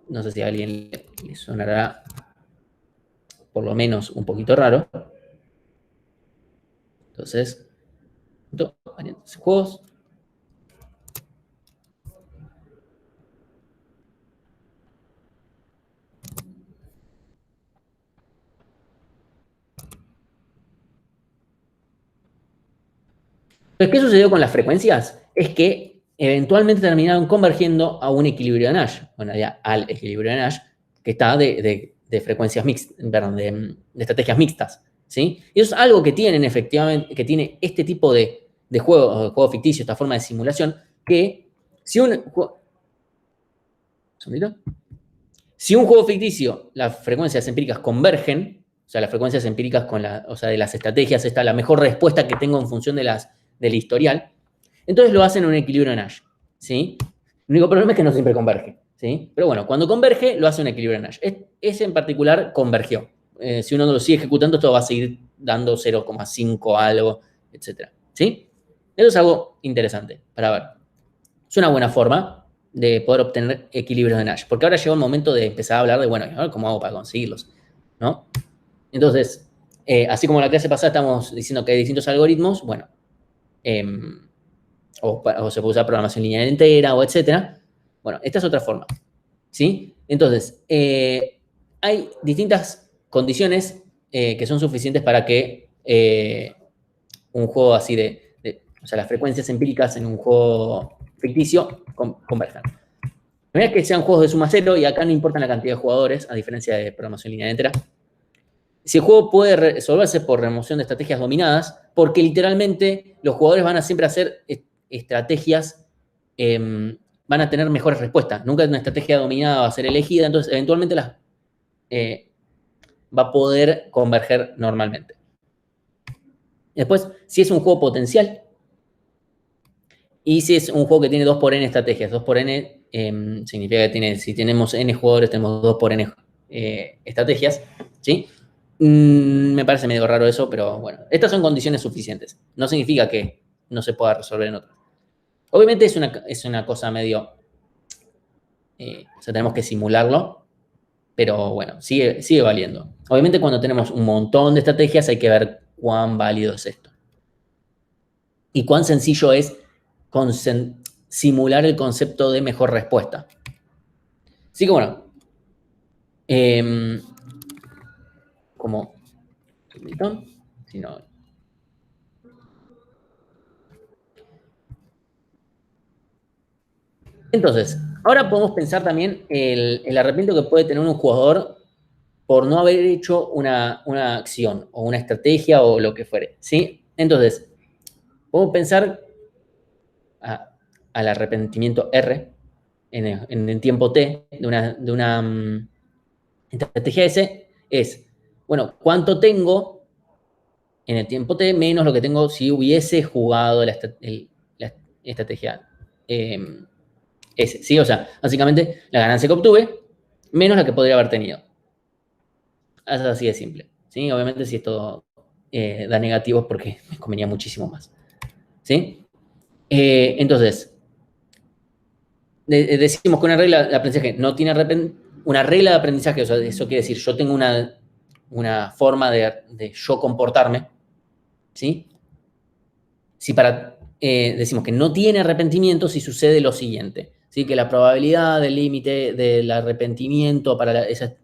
no sé si a alguien le sonará por lo menos un poquito raro. Entonces, juegos. Entonces, ¿qué sucedió con las frecuencias? Es que eventualmente terminaron convergiendo a un equilibrio de Nash, bueno, ya al equilibrio de Nash, que está de frecuencias mixtas, perdón, de estrategias mixtas, ¿sí? Y eso es algo que tienen efectivamente, que tiene este tipo de juego ficticio, esta forma de simulación, que si si un juego ficticio, las frecuencias empíricas convergen, o sea, las frecuencias empíricas o sea, de las estrategias, está la mejor respuesta que tengo en función del historial, entonces lo hacen en un equilibrio de Nash, ¿sí? El único problema es que no siempre converge, ¿sí? Pero bueno, cuando converge, lo hace un equilibrio de Nash. Ese en particular convergió. Si uno lo sigue ejecutando, esto va a seguir dando 0,5 algo, etc. ¿Sí? Eso es algo interesante para ver. Es una buena forma de poder obtener equilibrios de Nash, porque ahora llega un momento de empezar a hablar de, bueno, ¿cómo hago para conseguirlos? ¿No? Entonces, así como en la clase pasada estamos diciendo que hay distintos algoritmos, bueno, o se puede usar programación lineal entera, o etcétera. Bueno, esta es otra forma, ¿sí? Entonces, hay distintas condiciones que son suficientes para que un juego así o sea, las frecuencias empíricas en un juego ficticio converjan. Primero es que sean juegos de suma cero, y acá no importa la cantidad de jugadores, a diferencia de programación lineal entera. Si el juego puede resolverse por remoción de estrategias dominadas, porque literalmente los jugadores van a siempre hacer estrategias, van a tener mejores respuestas. Nunca una estrategia dominada va a ser elegida, entonces eventualmente va a poder converger normalmente. Después, si es un juego potencial, Y si es un juego que tiene 2 por n estrategias, 2 por n significa que si tenemos n jugadores, tenemos 2 por n estrategias, ¿sí? Me parece medio raro eso, pero bueno, estas son condiciones suficientes. No significa que no se pueda resolver en otras. Obviamente es una cosa medio... o sea, tenemos que simularlo, pero bueno, sigue valiendo. Obviamente cuando tenemos un montón de estrategias hay que ver cuán válido es esto. Y cuán sencillo es simular el concepto de mejor respuesta. Así que bueno, como... Si no... Entonces, ahora podemos pensar también el arrepentimiento que puede tener un jugador por no haber hecho una acción o una estrategia o lo que fuere, ¿sí? Entonces, podemos pensar al arrepentimiento R en el tiempo T de una estrategia S es, bueno, ¿cuánto tengo en el tiempo T menos lo que tengo si hubiese jugado la estrategia S? ¿Sí? O sea, básicamente la ganancia que obtuve menos la que podría haber tenido. Es así de simple. ¿Sí? Obviamente si esto da negativos porque me convenía muchísimo más. ¿Sí? Entonces, decimos que una regla de aprendizaje no tiene una regla de aprendizaje, o sea, eso quiere decir, yo tengo una forma de yo comportarme, ¿sí? Si decimos que no tiene arrepentimiento si sucede lo siguiente, ¿sí? Que la probabilidad del límite del arrepentimiento para esa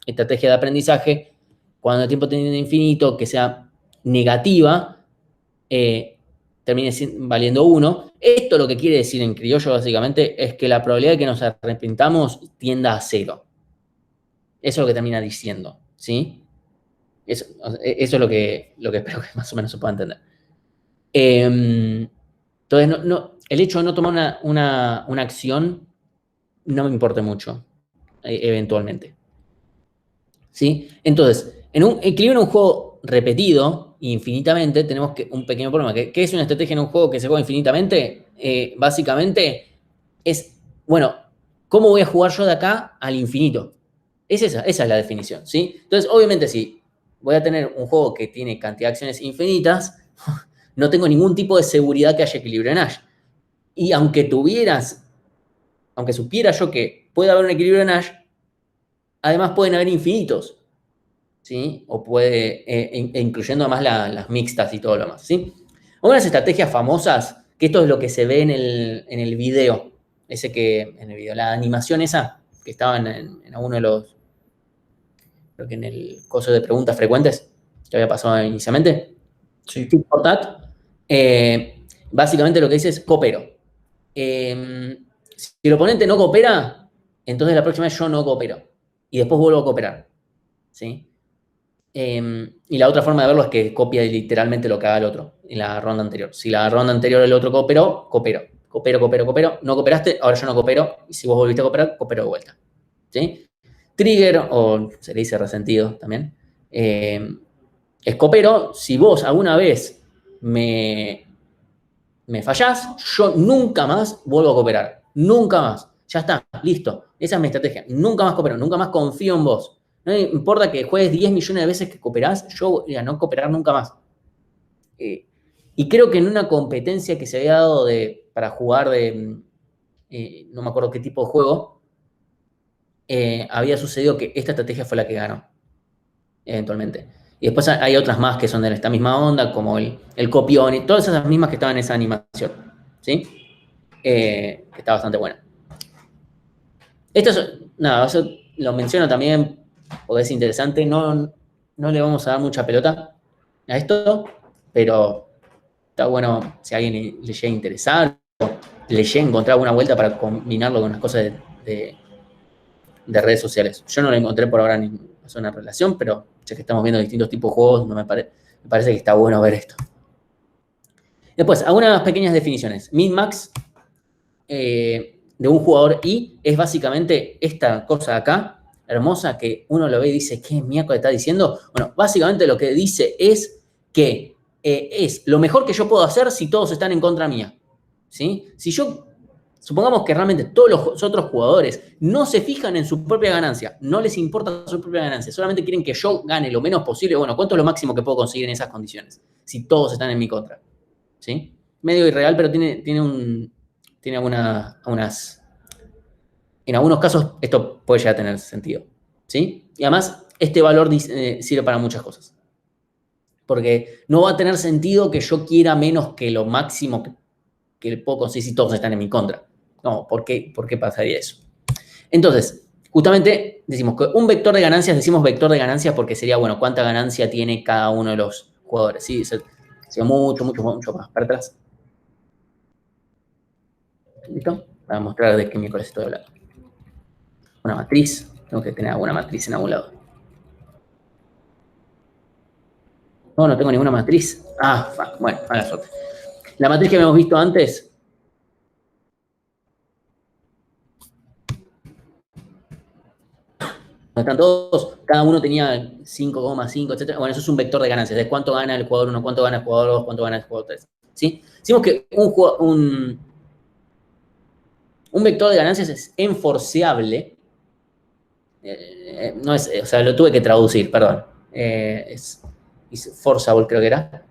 estrategia de aprendizaje, cuando el tiempo tiene infinito, que sea negativa, termine valiendo 1. Esto lo que quiere decir en criollo básicamente es que la probabilidad de que nos arrepentamos tienda a 0. Eso es lo que termina diciendo, ¿sí? Eso es lo que espero que más o menos se pueda entender. Entonces, el hecho de no tomar una acción no me importa mucho, eventualmente. ¿Sí? Entonces, en un equilibrio en un juego repetido infinitamente, tenemos un pequeño problema. ¿Qué es una estrategia en un juego que se juega infinitamente? Básicamente es, bueno, ¿cómo voy a jugar yo de acá al infinito? Esa es la definición, ¿sí? Entonces, obviamente, si voy a tener un juego que tiene cantidad de acciones infinitas, no tengo ningún tipo de seguridad que haya equilibrio en Nash. Y aunque supiera yo que puede haber un equilibrio en Nash, además pueden haber infinitos, ¿sí? O puede, incluyendo además las mixtas y todo lo demás, ¿sí? Unas estrategias famosas, que esto es lo que se ve en el video, la animación esa, que estaba en uno de los, creo que en el coso de preguntas frecuentes, que había pasado inicialmente. Sí. For that, básicamente lo que dice es coopero. Si el oponente no coopera, entonces la próxima vez yo no coopero. Y después vuelvo a cooperar, ¿sí? Y la otra forma de verlo es que copia literalmente lo que haga el otro en la ronda anterior. Si la ronda anterior el otro cooperó, coopero. Coopero. No cooperaste, ahora yo no coopero. Y si vos volviste a cooperar, coopero de vuelta, ¿sí? Trigger, o se le dice resentido también, es coopero. Si vos alguna vez me fallás, yo nunca más vuelvo a cooperar. Nunca más. Ya está, listo. Esa es mi estrategia. Nunca más coopero, nunca más confío en vos. No me importa que juegues 10 millones de veces que cooperás, yo voy a no cooperar nunca más. Y creo que en una competencia que se había dado para jugar no me acuerdo qué tipo de juego, había sucedido que esta estrategia fue la que ganó, eventualmente. Y después hay otras más que son de esta misma onda, como el copión y todas esas mismas que estaban en esa animación, ¿sí? Que está bastante buena. Esto eso lo menciono también porque es interesante. No le vamos a dar mucha pelota a esto, pero está bueno si a alguien le llega a interesar o le llega a encontrar alguna vuelta para combinarlo con las cosas de redes sociales. Yo no lo encontré por ahora en una relación, pero ya que estamos viendo distintos tipos de juegos, me parece que está bueno ver esto. Después, algunas pequeñas definiciones. Min-max de un jugador I es básicamente esta cosa de acá, hermosa, que uno lo ve y dice, ¿qué miércoles está diciendo? Bueno, básicamente lo que dice es que es lo mejor que yo puedo hacer si todos están en contra mía. ¿Sí? Si yo, supongamos que realmente todos los otros jugadores no se fijan en su propia ganancia, no les importa su propia ganancia, solamente quieren que yo gane lo menos posible, bueno, ¿cuánto es lo máximo que puedo conseguir en esas condiciones? Si todos están en mi contra. ¿Sí? Medio irreal, pero tiene en algunos casos esto puede llegar a tener sentido. ¿Sí? Y además, este valor sirve para muchas cosas. Porque no va a tener sentido que yo quiera menos que lo máximo que puedo conseguir si todos están en mi contra. No, ¿por qué pasaría eso? Entonces, justamente decimos que un vector de ganancias, decimos vector de ganancias porque sería, bueno, cuánta ganancia tiene cada uno de los jugadores. ¿Sí? Sería mucho más para atrás. ¿Listo? Para mostrar de qué miércoles estoy hablando. Una matriz. Tengo que tener alguna matriz en algún lado. No tengo ninguna matriz. Ah, fuck. Bueno, mala suerte. La matriz que habíamos visto antes. Están todos, cada uno tenía 5,5, etc. Bueno, eso es un vector de ganancias, de cuánto gana el jugador 1, cuánto gana el jugador 2, cuánto gana el jugador 3. ¿Sí? Decimos que un vector de ganancias es enforceable. No es, o sea, lo tuve que traducir, perdón. Es forceable, creo que era.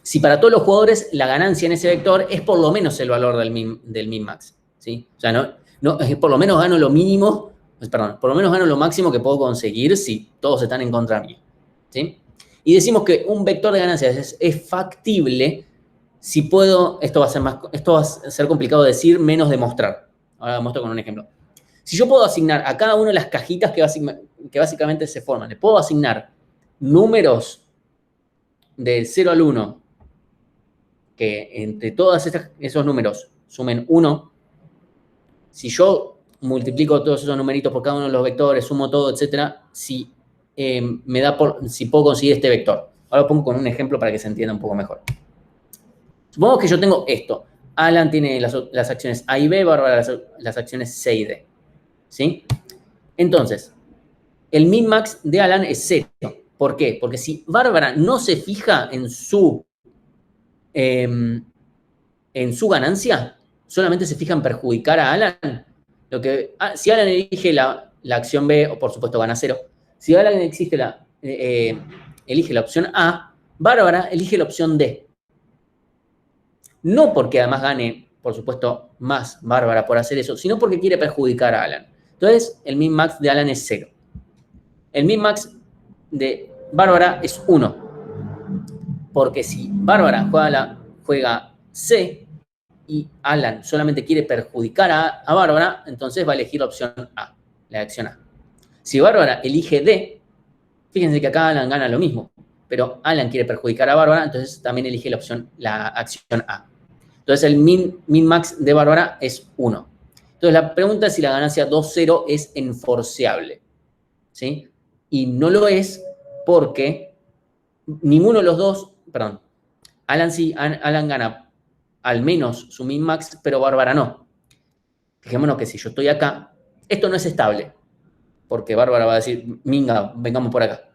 Si para todos los jugadores la ganancia en ese vector es por lo menos el valor del min max. ¿Sí? O sea, por lo menos gano lo mínimo, por lo menos gano lo máximo que puedo conseguir si todos están en contra mío. ¿Sí? Y decimos que un vector de ganancias es factible si puedo, esto va a ser complicado de decir, menos de mostrar. Ahora lo muestro con un ejemplo. Si yo puedo asignar a cada una de las cajitas que básicamente se forman, le puedo asignar números del 0 al 1, que entre todos esos números sumen 1, si yo multiplico todos esos numeritos por cada uno de los vectores, sumo todo, etc., si puedo conseguir este vector. Ahora lo pongo con un ejemplo para que se entienda un poco mejor. Supongamos que yo tengo esto. Alan tiene las acciones A y B, Bárbara las acciones C y D. ¿Sí? Entonces, el min-max de Alan es 0. ¿Por qué? Porque si Bárbara no se fija en su ganancia, solamente se fija en perjudicar a Alan, si Alan elige la acción B, o por supuesto gana 0, si Alan elige la opción A, Bárbara elige la opción D. No porque además gane, por supuesto, más Bárbara por hacer eso, sino porque quiere perjudicar a Alan. Entonces, el min-max de Alan es 0. El min-max de Bárbara es 1. Porque si Bárbara juega C y Alan solamente quiere perjudicar a Bárbara, entonces va a elegir la opción A, la acción A. Si Bárbara elige D, fíjense que acá Alan gana lo mismo, pero Alan quiere perjudicar a Bárbara, entonces también elige la acción A. Entonces el min-max de Bárbara es 1. Entonces la pregunta es si la ganancia 2-0 es enforceable. ¿Sí? Y no lo es porque ninguno de los dos, perdón, Alan gana al menos su min-max, pero Bárbara no. Fijémonos que si yo estoy acá, esto no es estable, porque Bárbara va a decir, minga, vengamos por acá,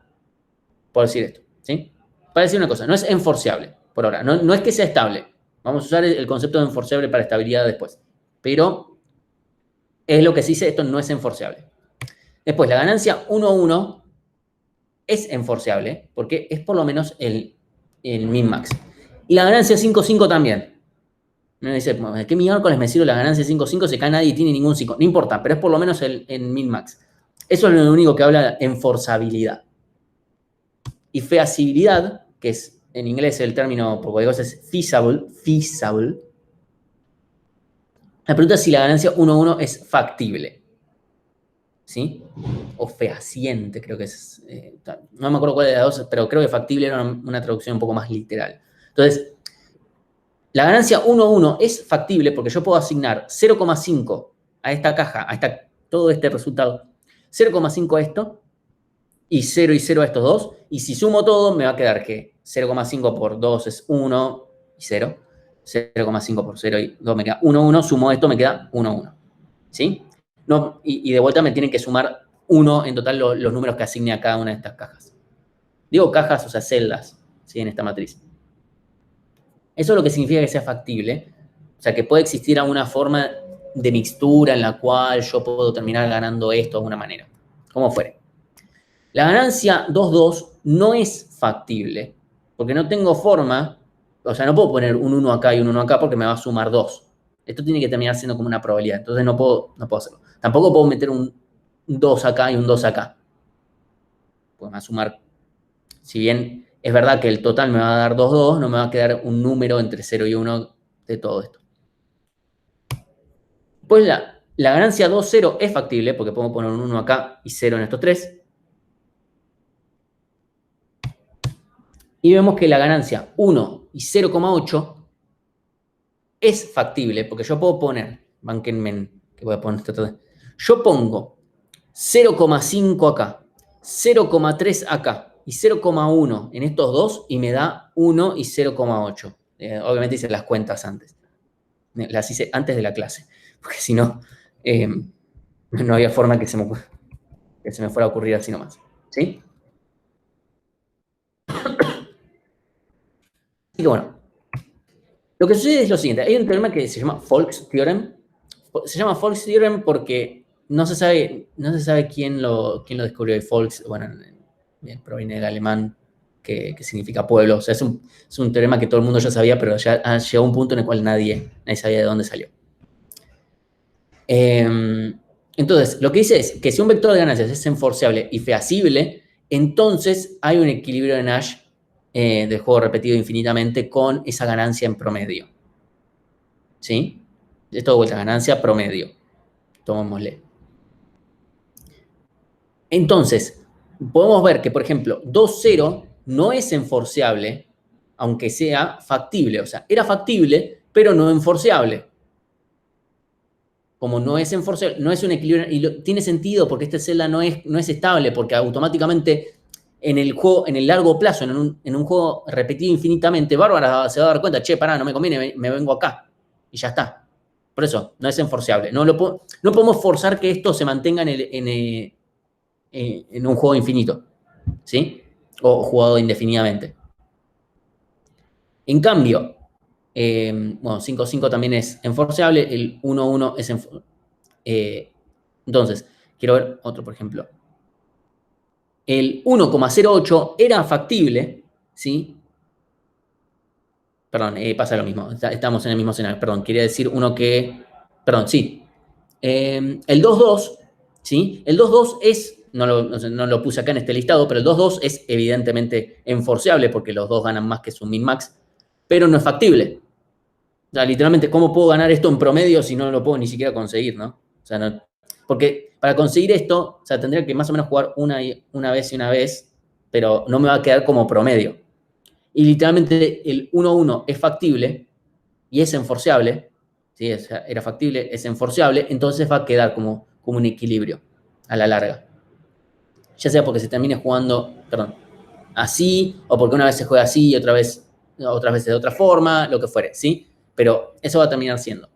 por decir esto, ¿sí? Para decir una cosa, no es enforceable por ahora, no es que sea estable. Vamos a usar el concepto de enforceable para estabilidad después, pero es lo que se dice, esto no es enforceable. Después, la ganancia 1-1 es enforceable, porque es por lo menos el min-max. Y la ganancia 5-5 también. Me dice, ¿qué miércoles me sirve la ganancia 5-5 si acá nadie tiene ningún 5? No importa, pero es por lo menos el min-max. Eso es lo único que habla de enforzabilidad. Y feasibilidad, que es en inglés el término por cualquier cosa es feasible. La pregunta es si la ganancia 1-1 es factible. ¿Sí? O fehaciente, creo que es. No me acuerdo cuál de las dos, pero creo que factible era una traducción un poco más literal. Entonces, la ganancia 1-1 es factible porque yo puedo asignar 0,5 a esta caja, todo este resultado, 0,5 a esto, y 0 y 0 a estos dos, y si sumo todo, me va a quedar que 0,5 por 2 es 1 y 0, 0,5 por 0 y 2 me queda 1, 1, sumo esto, me queda 1, 1. ¿Sí? No, y de vuelta me tienen que sumar 1 en total los números que asigne a cada una de estas cajas. Digo cajas, o sea, celdas, ¿sí? En esta matriz. Eso es lo que significa que sea factible. O sea, que puede existir alguna forma de mixtura en la cual yo puedo terminar ganando esto de alguna manera. Como fuere. La ganancia 2-2 no es factible, porque no tengo forma, o sea, no puedo poner un 1 acá y un 1 acá porque me va a sumar 2. Esto tiene que terminar siendo como una probabilidad, entonces no puedo hacerlo. Tampoco puedo meter un 2 acá y un 2 acá. Pues me va a sumar, si bien es verdad que el total me va a dar 2-2, no me va a quedar un número entre 0 y 1 de todo esto. Pues la ganancia 2-0 es factible, porque puedo poner un 1 acá y 0 en estos tres. Y vemos que la ganancia 1 y 0,8 es factible, porque yo puedo poner, banquenme, que voy a poner esto, yo pongo 0,5 acá, 0,3 acá y 0,1 en estos dos y me da 1 y 0,8. Obviamente hice las cuentas antes. Las hice antes de la clase, porque si no, no había forma que se me fuera a ocurrir así nomás. ¿Sí? Así que bueno, lo que sucede es lo siguiente. Hay un teorema que se llama Folk's Theorem. Se llama Folk's Theorem porque no se sabe quién lo descubrió. Folks, bueno, proviene del alemán, que significa pueblo. O sea, es un teorema que todo el mundo ya sabía, pero ya ha llegado a un punto en el cual nadie sabía de dónde salió. Entonces, lo que dice es que si un vector de ganancias es enforceable y feasible, entonces hay un equilibrio de Nash del juego repetido infinitamente con esa ganancia en promedio. ¿Sí? Esto de vuelta, ganancia promedio. Tomémosle. Entonces, podemos ver que, por ejemplo, 2-0 no es enforceable, aunque sea factible. O sea, era factible, pero no enforceable. Como no es enforceable, no es un equilibrio, y tiene sentido porque esta celda no es estable, porque automáticamente en el juego, en el largo plazo, en un juego repetido infinitamente, Bárbara se va a dar cuenta, che, pará, no me conviene, me vengo acá. Y ya está. Por eso, no es enforceable. No podemos forzar que esto se mantenga en un juego infinito, ¿sí? O jugado indefinidamente. En cambio, bueno, 5-5 también es enforceable, el 1-1 es entonces, quiero ver otro, por ejemplo. El 1,08 era factible, ¿sí? Perdón, pasa lo mismo, estamos en el mismo escenario, perdón, quería decir perdón, sí. El 2-2, ¿sí? El 2-2 es, no lo puse acá en este listado, pero el 2-2 es evidentemente enforceable porque los dos ganan más que su min-max, pero no es factible. O sea, literalmente, ¿cómo puedo ganar esto en promedio si no lo puedo ni siquiera conseguir, no? O sea, no, porque para conseguir esto, o sea, tendría que más o menos jugar una vez y una vez, pero no me va a quedar como promedio. Y literalmente el 1-1 es factible y es enforceable, ¿sí? O sea, era factible, es enforceable, entonces va a quedar como un equilibrio a la larga. Ya sea porque se termine jugando, perdón, así, o porque una vez se juega así y otras veces de otra forma, lo que fuere, ¿sí? Pero eso va a terminar siendo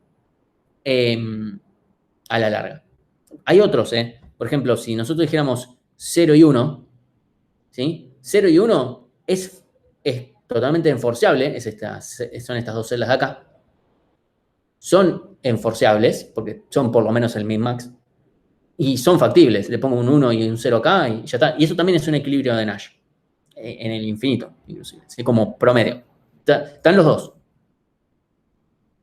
a la larga. Hay otros, por ejemplo, si nosotros dijéramos 0 y 1, ¿sí? 0 y 1 es totalmente enforceable, son estas dos celdas de acá. Son enforceables, porque son por lo menos el min-max, y son factibles. Le pongo un 1 y un 0 acá y ya está. Y eso también es un equilibrio de Nash, en el infinito, inclusive, ¿sí? Como promedio. Están los dos.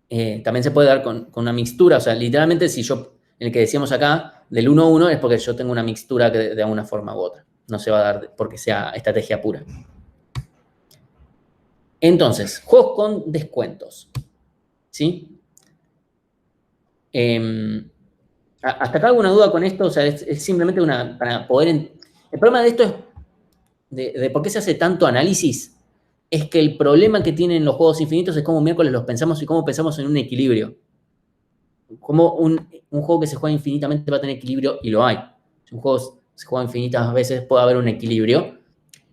También se puede dar con una mixtura, o sea, literalmente si yo, en el que decíamos acá, del 1-1 es porque yo tengo una mixtura que de alguna forma u otra. No se va a dar porque sea estrategia pura. Entonces, juegos con descuentos. ¿Sí? ¿Hasta acá alguna duda con esto? O sea, es simplemente para poder... El problema de esto es, de por qué se hace tanto análisis, es que el problema que tienen los juegos infinitos es cómo miércoles los pensamos y cómo pensamos en un equilibrio. Como un juego que se juega infinitamente va a tener equilibrio, y lo hay. Si un juego se juega infinitas veces, puede haber un equilibrio.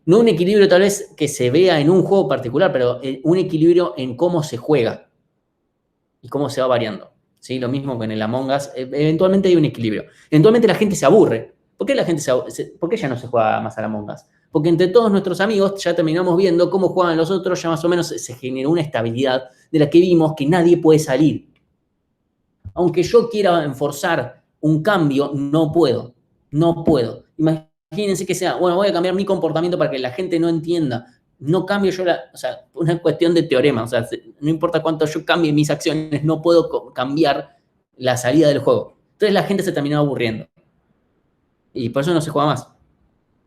No un equilibrio tal vez que se vea en un juego particular, pero un equilibrio en cómo se juega y cómo se va variando. ¿Sí? Lo mismo que en el Among Us. Eventualmente hay un equilibrio. Eventualmente la gente se aburre. ¿Por qué la gente ¿por qué ya no se juega más al Among Us? Porque entre todos nuestros amigos ya terminamos viendo cómo juegan los otros, ya más o menos se generó una estabilidad de la que vimos que nadie puede salir. Aunque yo quiera enforzar un cambio, no puedo. No puedo. Imagínense que sea, bueno, voy a cambiar mi comportamiento para que la gente no entienda. No cambio yo o sea, una cuestión de teorema. O sea, no importa cuánto yo cambie mis acciones, no puedo cambiar la salida del juego. Entonces la gente se terminó aburriendo. Y por eso no se juega más.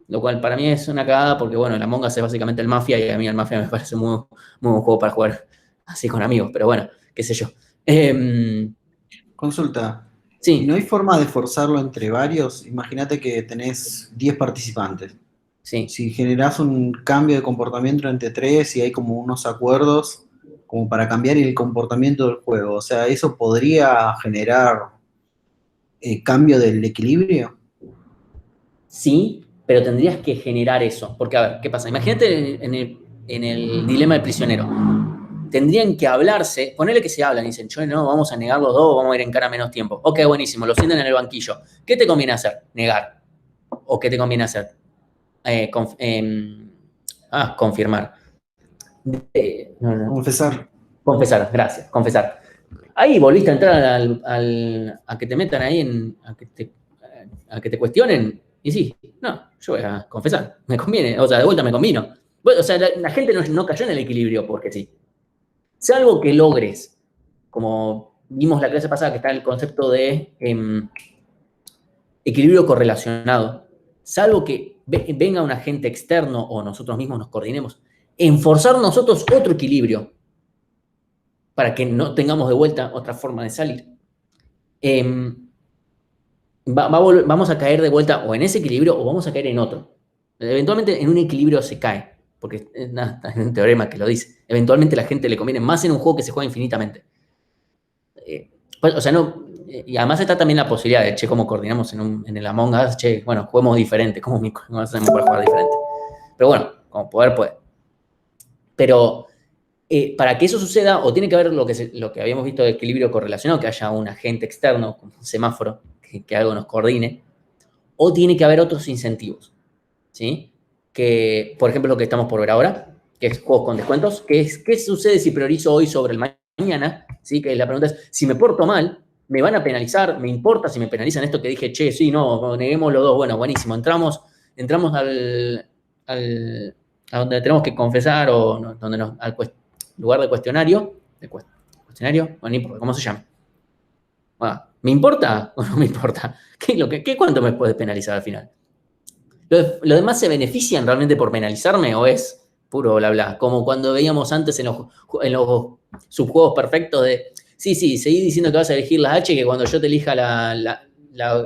Lo cual para mí es una cagada porque, bueno, el Among Us es básicamente el Mafia y a mí el Mafia me parece muy, muy buen juego para jugar así con amigos. Pero bueno, qué sé yo. Consulta. ¿Y no Sí, hay forma de forzarlo entre varios? Imagínate que tenés 10 participantes. sí. Si generás un cambio de comportamiento entre tres y hay como unos acuerdos como para cambiar el comportamiento del juego, o sea, ¿eso podría generar cambio del equilibrio? Sí, pero tendrías que generar eso. Porque, a ver, ¿qué pasa? Imagínate en el dilema del prisionero. Tendrían que hablarse, ponerle que se hablan y dicen, yo no, vamos a negar los dos, vamos a ir en cara menos tiempo. Ok, buenísimo, lo sientan en el banquillo. ¿Qué te conviene hacer? Negar. ¿O qué te conviene hacer? Confirmar. No. Confesar. Confesar, gracias, confesar. Ahí volviste a entrar a que te metan ahí, a que te cuestionen. Y sí, no, yo voy a confesar, me conviene, o sea, de vuelta me convino. Bueno, o sea, la gente no cayó en el equilibrio porque sí. Salvo que logres, como vimos la clase pasada, que está el concepto de equilibrio correlacionado, salvo que venga un agente externo o nosotros mismos nos coordinemos, enforzar nosotros otro equilibrio para que no tengamos de vuelta otra forma de salir. Vamos a caer de vuelta o en ese equilibrio o vamos a caer en otro. Eventualmente en un equilibrio se cae, porque es un teorema que lo dice. Eventualmente a la gente le conviene más en un juego que se juega infinitamente. Pues, o sea, no, y además está también la posibilidad de, che, cómo coordinamos en el Among Us, che, bueno, juguemos diferente, cómo hacemos para jugar diferente. Pero bueno, como poder puede. Pero para que eso suceda, o tiene que haber lo que habíamos visto de equilibrio correlacionado, que haya un agente externo, como un semáforo, que algo nos coordine, o tiene que haber otros incentivos, ¿sí? Que, por ejemplo, lo que estamos por ver ahora, que es juegos con descuentos, que es qué sucede si priorizo hoy sobre el mañana, ¿sí? Que la pregunta es, si me porto mal, ¿me van a penalizar? ¿Me importa si me penalizan esto que dije, che, sí, no, neguemos los dos? Bueno, buenísimo, entramos a donde tenemos que confesar o no, al lugar de cuestionario, cuestionario, bueno, no importa, ¿cómo se llama? Bueno, ¿me importa o no me importa? ¿Cuánto me puede penalizar al final? ¿Los demás se benefician realmente por penalizarme o es puro bla bla? Como cuando veíamos antes en los subjuegos perfectos de, sí, seguí diciendo que vas a elegir las H, que cuando yo te elija la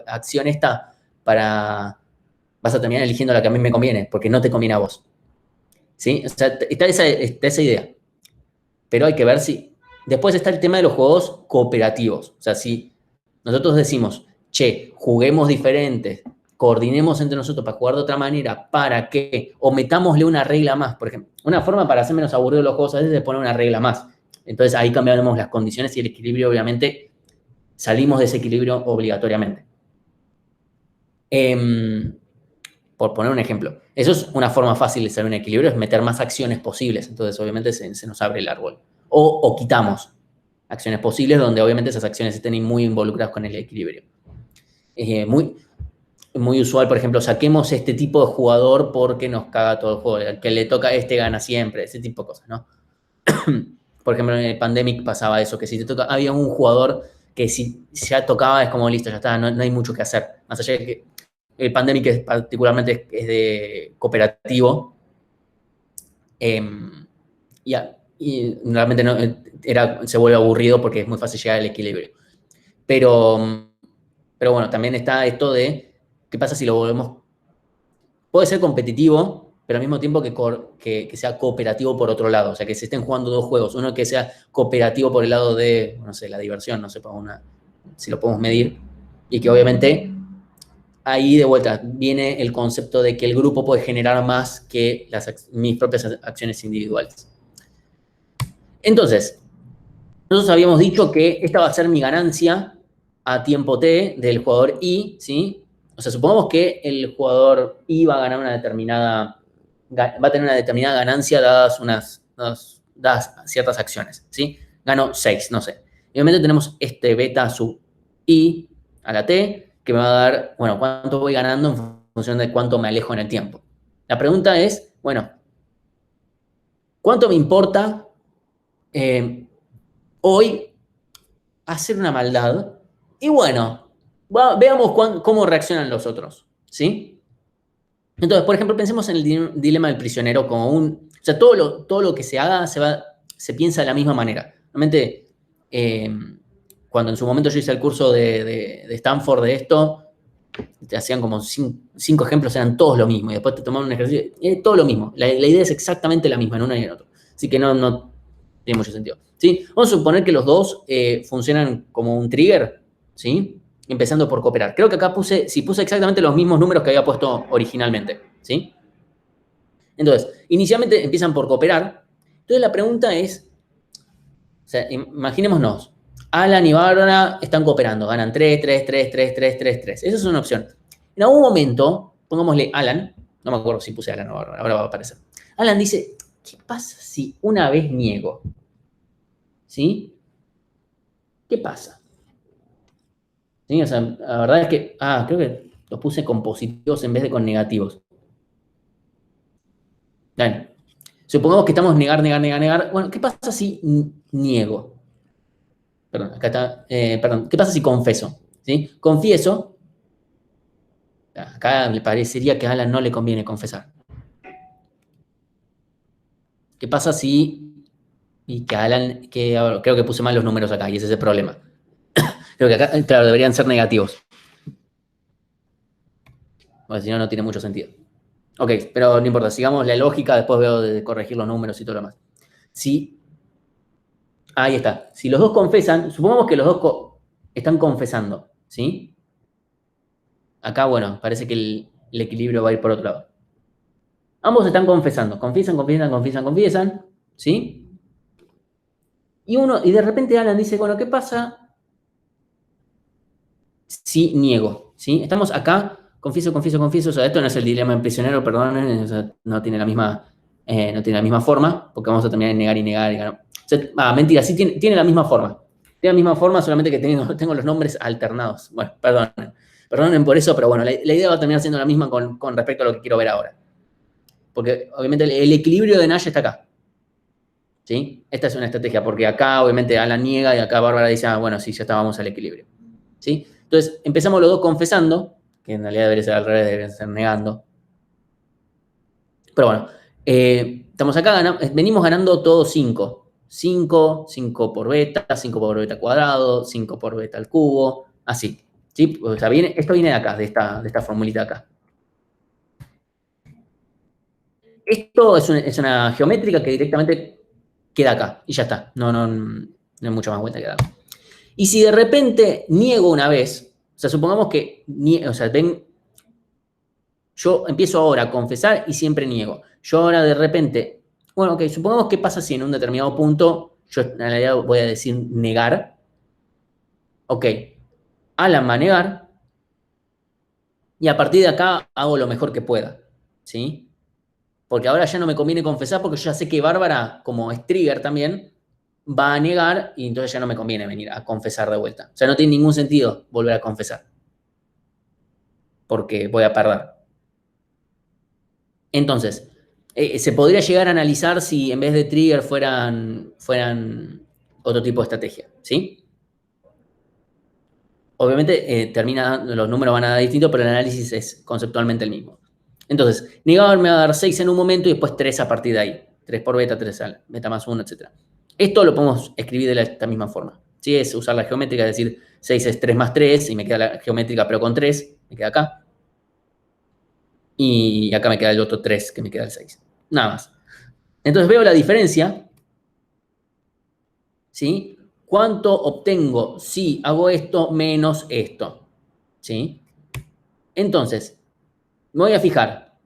acción esta, vas a terminar eligiendo la que a mí me conviene, porque no te conviene a vos. ¿Sí? O sea, está esa idea. Pero hay que ver si... Después está el tema de los juegos cooperativos. O sea, si nosotros decimos, che, juguemos diferentes, coordinemos entre nosotros para jugar de otra manera, ¿para qué? O metámosle una regla más, por ejemplo. Una forma para hacer menos aburridos los juegos a veces es poner una regla más. Entonces ahí cambiaremos las condiciones y el equilibrio, obviamente, salimos de ese equilibrio obligatoriamente. Por poner un ejemplo. Eso es una forma fácil de salir un equilibrio, es meter más acciones posibles. Entonces, obviamente, se nos abre el árbol. O quitamos acciones posibles donde, obviamente, esas acciones estén muy involucradas con el equilibrio. Muy usual, por ejemplo, saquemos este tipo de jugador porque nos caga todo el juego. El que le toca a este gana siempre, ese tipo de cosas, ¿no? Por ejemplo, en el Pandemic pasaba eso, que si te toca, había un jugador que si ya tocaba es como listo, ya está, no hay mucho que hacer. Más allá de que el Pandemic particularmente es de cooperativo. Y realmente no, se vuelve aburrido porque es muy fácil llegar al equilibrio. Pero bueno, también está esto de qué pasa si lo volvemos. Puede ser competitivo, pero al mismo tiempo que sea cooperativo por otro lado. O sea, que se estén jugando dos juegos. Uno que sea cooperativo por el lado de, no sé, la diversión, no sé si lo podemos medir. Y que obviamente ahí de vuelta viene el concepto de que el grupo puede generar más que mis propias acciones individuales. Entonces, nosotros habíamos dicho que esta va a ser mi ganancia a tiempo T del jugador I, ¿sí? O sea, supongamos que el jugador I va a ganar una determinada va a tener una determinada ganancia dadas ciertas acciones, ¿sí? Gano 6, no sé. Y obviamente tenemos este beta sub I a la T, que me va a dar, bueno, cuánto voy ganando en función de cuánto me alejo en el tiempo. La pregunta es, bueno, ¿cuánto me importa hoy hacer una maldad? Y bueno, veamos cómo reaccionan los otros, ¿sí? Entonces, por ejemplo, pensemos en el dilema del prisionero como o sea, todo lo que se haga se piensa de la misma manera. Realmente, cuando en su momento yo hice el curso de Stanford de esto, te hacían como 5 ejemplos, eran todos lo mismo, y después te tomaban un ejercicio, todo lo mismo. La idea es exactamente la misma en uno y en otro. Así que no tiene mucho sentido. ¿Sí? Vamos a suponer que los dos funcionan como un trigger, ¿sí? Empezando por cooperar. Creo que acá puse exactamente los mismos números que había puesto originalmente, ¿sí? Entonces, inicialmente empiezan por cooperar. Entonces la pregunta es, o sea, imaginémonos, Alan y Bárbara están cooperando, ganan 3, 3, 3, 3, 3, 3, 3. Esa es una opción. En algún momento, pongámosle Alan, no me acuerdo si puse Alan o Bárbara, ahora va a aparecer. Alan dice, ¿qué pasa si una vez niego? ¿Sí? ¿Qué pasa? ¿Sí? O sea, la verdad es que, creo que los puse con positivos en vez de con negativos. Bueno, supongamos que estamos negar, negar, negar, negar. Bueno, ¿qué pasa si niego? Perdón, acá está, perdón, ¿qué pasa si confieso? ¿Sí? Confieso, acá le parecería que a Alan no le conviene confesar. ¿Qué pasa si, y que Alan, creo que puse mal los números acá y ese es el problema. Creo que acá, claro, deberían ser negativos. Porque si no, no tiene mucho sentido. Ok, pero no importa, sigamos la lógica, después veo de corregir los números y todo lo demás. Si, ahí está, si los dos confesan, supongamos que los dos están confesando, ¿sí? Acá, bueno, parece que el equilibrio va a ir por otro lado. Ambos están confesando, confiesan, confiesan, confiesan, confiesan, ¿sí? Y de repente Alan dice, bueno, ¿qué pasa si niego? ¿Sí? Estamos acá, confieso, confieso, confieso, o sea, esto no es el dilema del prisionero, perdonen, o sea, no tiene la misma forma, porque vamos a terminar en negar y negar. O sea, mentira, sí tiene la misma forma. Tiene la misma forma, solamente que tengo los nombres alternados. Bueno, perdonen por eso, pero bueno, la idea va a terminar siendo la misma con respecto a lo que quiero ver ahora. Porque obviamente el equilibrio de Nash está acá. ¿Sí? Esta es una estrategia, porque acá obviamente Alan niega y acá Bárbara dice, bueno, sí, ya estábamos al equilibrio. ¿Sí? Entonces, empezamos los dos confesando, que en realidad debería ser al revés, deberían ser negando. Pero bueno, estamos acá, venimos ganando todos 5. 5, 5 por beta, 5 por beta cuadrado, 5 por beta al cubo, así. ¿Sí? O sea, esto viene de acá, de esta formulita de acá. Esto es una geométrica que directamente queda acá y ya está. No hay mucha más vuelta que dar. Y si de repente niego una vez, o sea, supongamos que, yo empiezo ahora a confesar y siempre niego. Yo ahora de repente, bueno, ok, supongamos que pasa si en un determinado punto yo en realidad voy a decir negar. Ok, Alan va a negar y a partir de acá hago lo mejor que pueda, ¿sí? Porque ahora ya no me conviene confesar porque yo ya sé que Bárbara, como es trigger también, va a negar y entonces ya no me conviene venir a confesar de vuelta. O sea, no tiene ningún sentido volver a confesar porque voy a perder. Entonces, se podría llegar a analizar si en vez de trigger fueran otro tipo de estrategia, ¿sí? Obviamente los números van a dar distintos, pero el análisis es conceptualmente el mismo. Entonces, negador me va a dar 6 en un momento y después 3 a partir de ahí. 3 por beta, 3 al beta más 1, etc. Esto lo podemos escribir de esta misma forma. ¿Sí? Es usar la geométrica, es decir, 6 es 3 más 3 y me queda la geométrica pero con 3, me queda acá. Y acá me queda el otro 3, que me queda el 6. Nada más. Entonces veo la diferencia, ¿sí? ¿Cuánto obtengo si hago esto menos esto? ¿Sí? Entonces, me voy a fijar,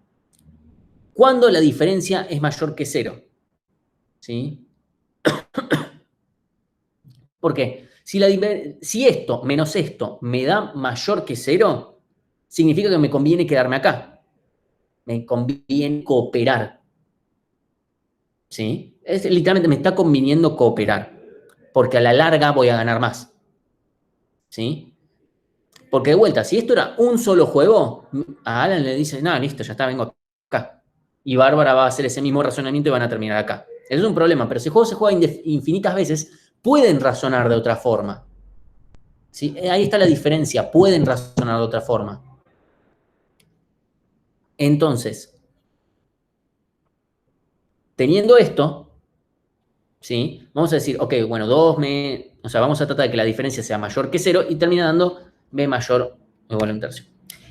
¿cuándo la diferencia es mayor que 0? ¿Sí? ¿Por qué? Si esto menos esto me da mayor que 0, significa que me conviene quedarme acá. me conviene cooperar. ¿Sí? Literalmente me está conviniendo cooperar, porque a la larga voy a ganar más. ¿Sí? Porque de vuelta, si esto era un solo juego, a Alan le dice, no, listo, ya está, vengo acá. Y Bárbara va a hacer ese mismo razonamiento y van a terminar acá. Eso es un problema, pero si el juego se juega infinitas veces, pueden razonar de otra forma. ¿Sí? Ahí está la diferencia, pueden razonar de otra forma. Entonces, teniendo esto, ¿sí? Vamos a decir, ok, bueno, o sea, vamos a tratar de que la diferencia sea mayor que 0 y termina dando b mayor o igual a un tercio.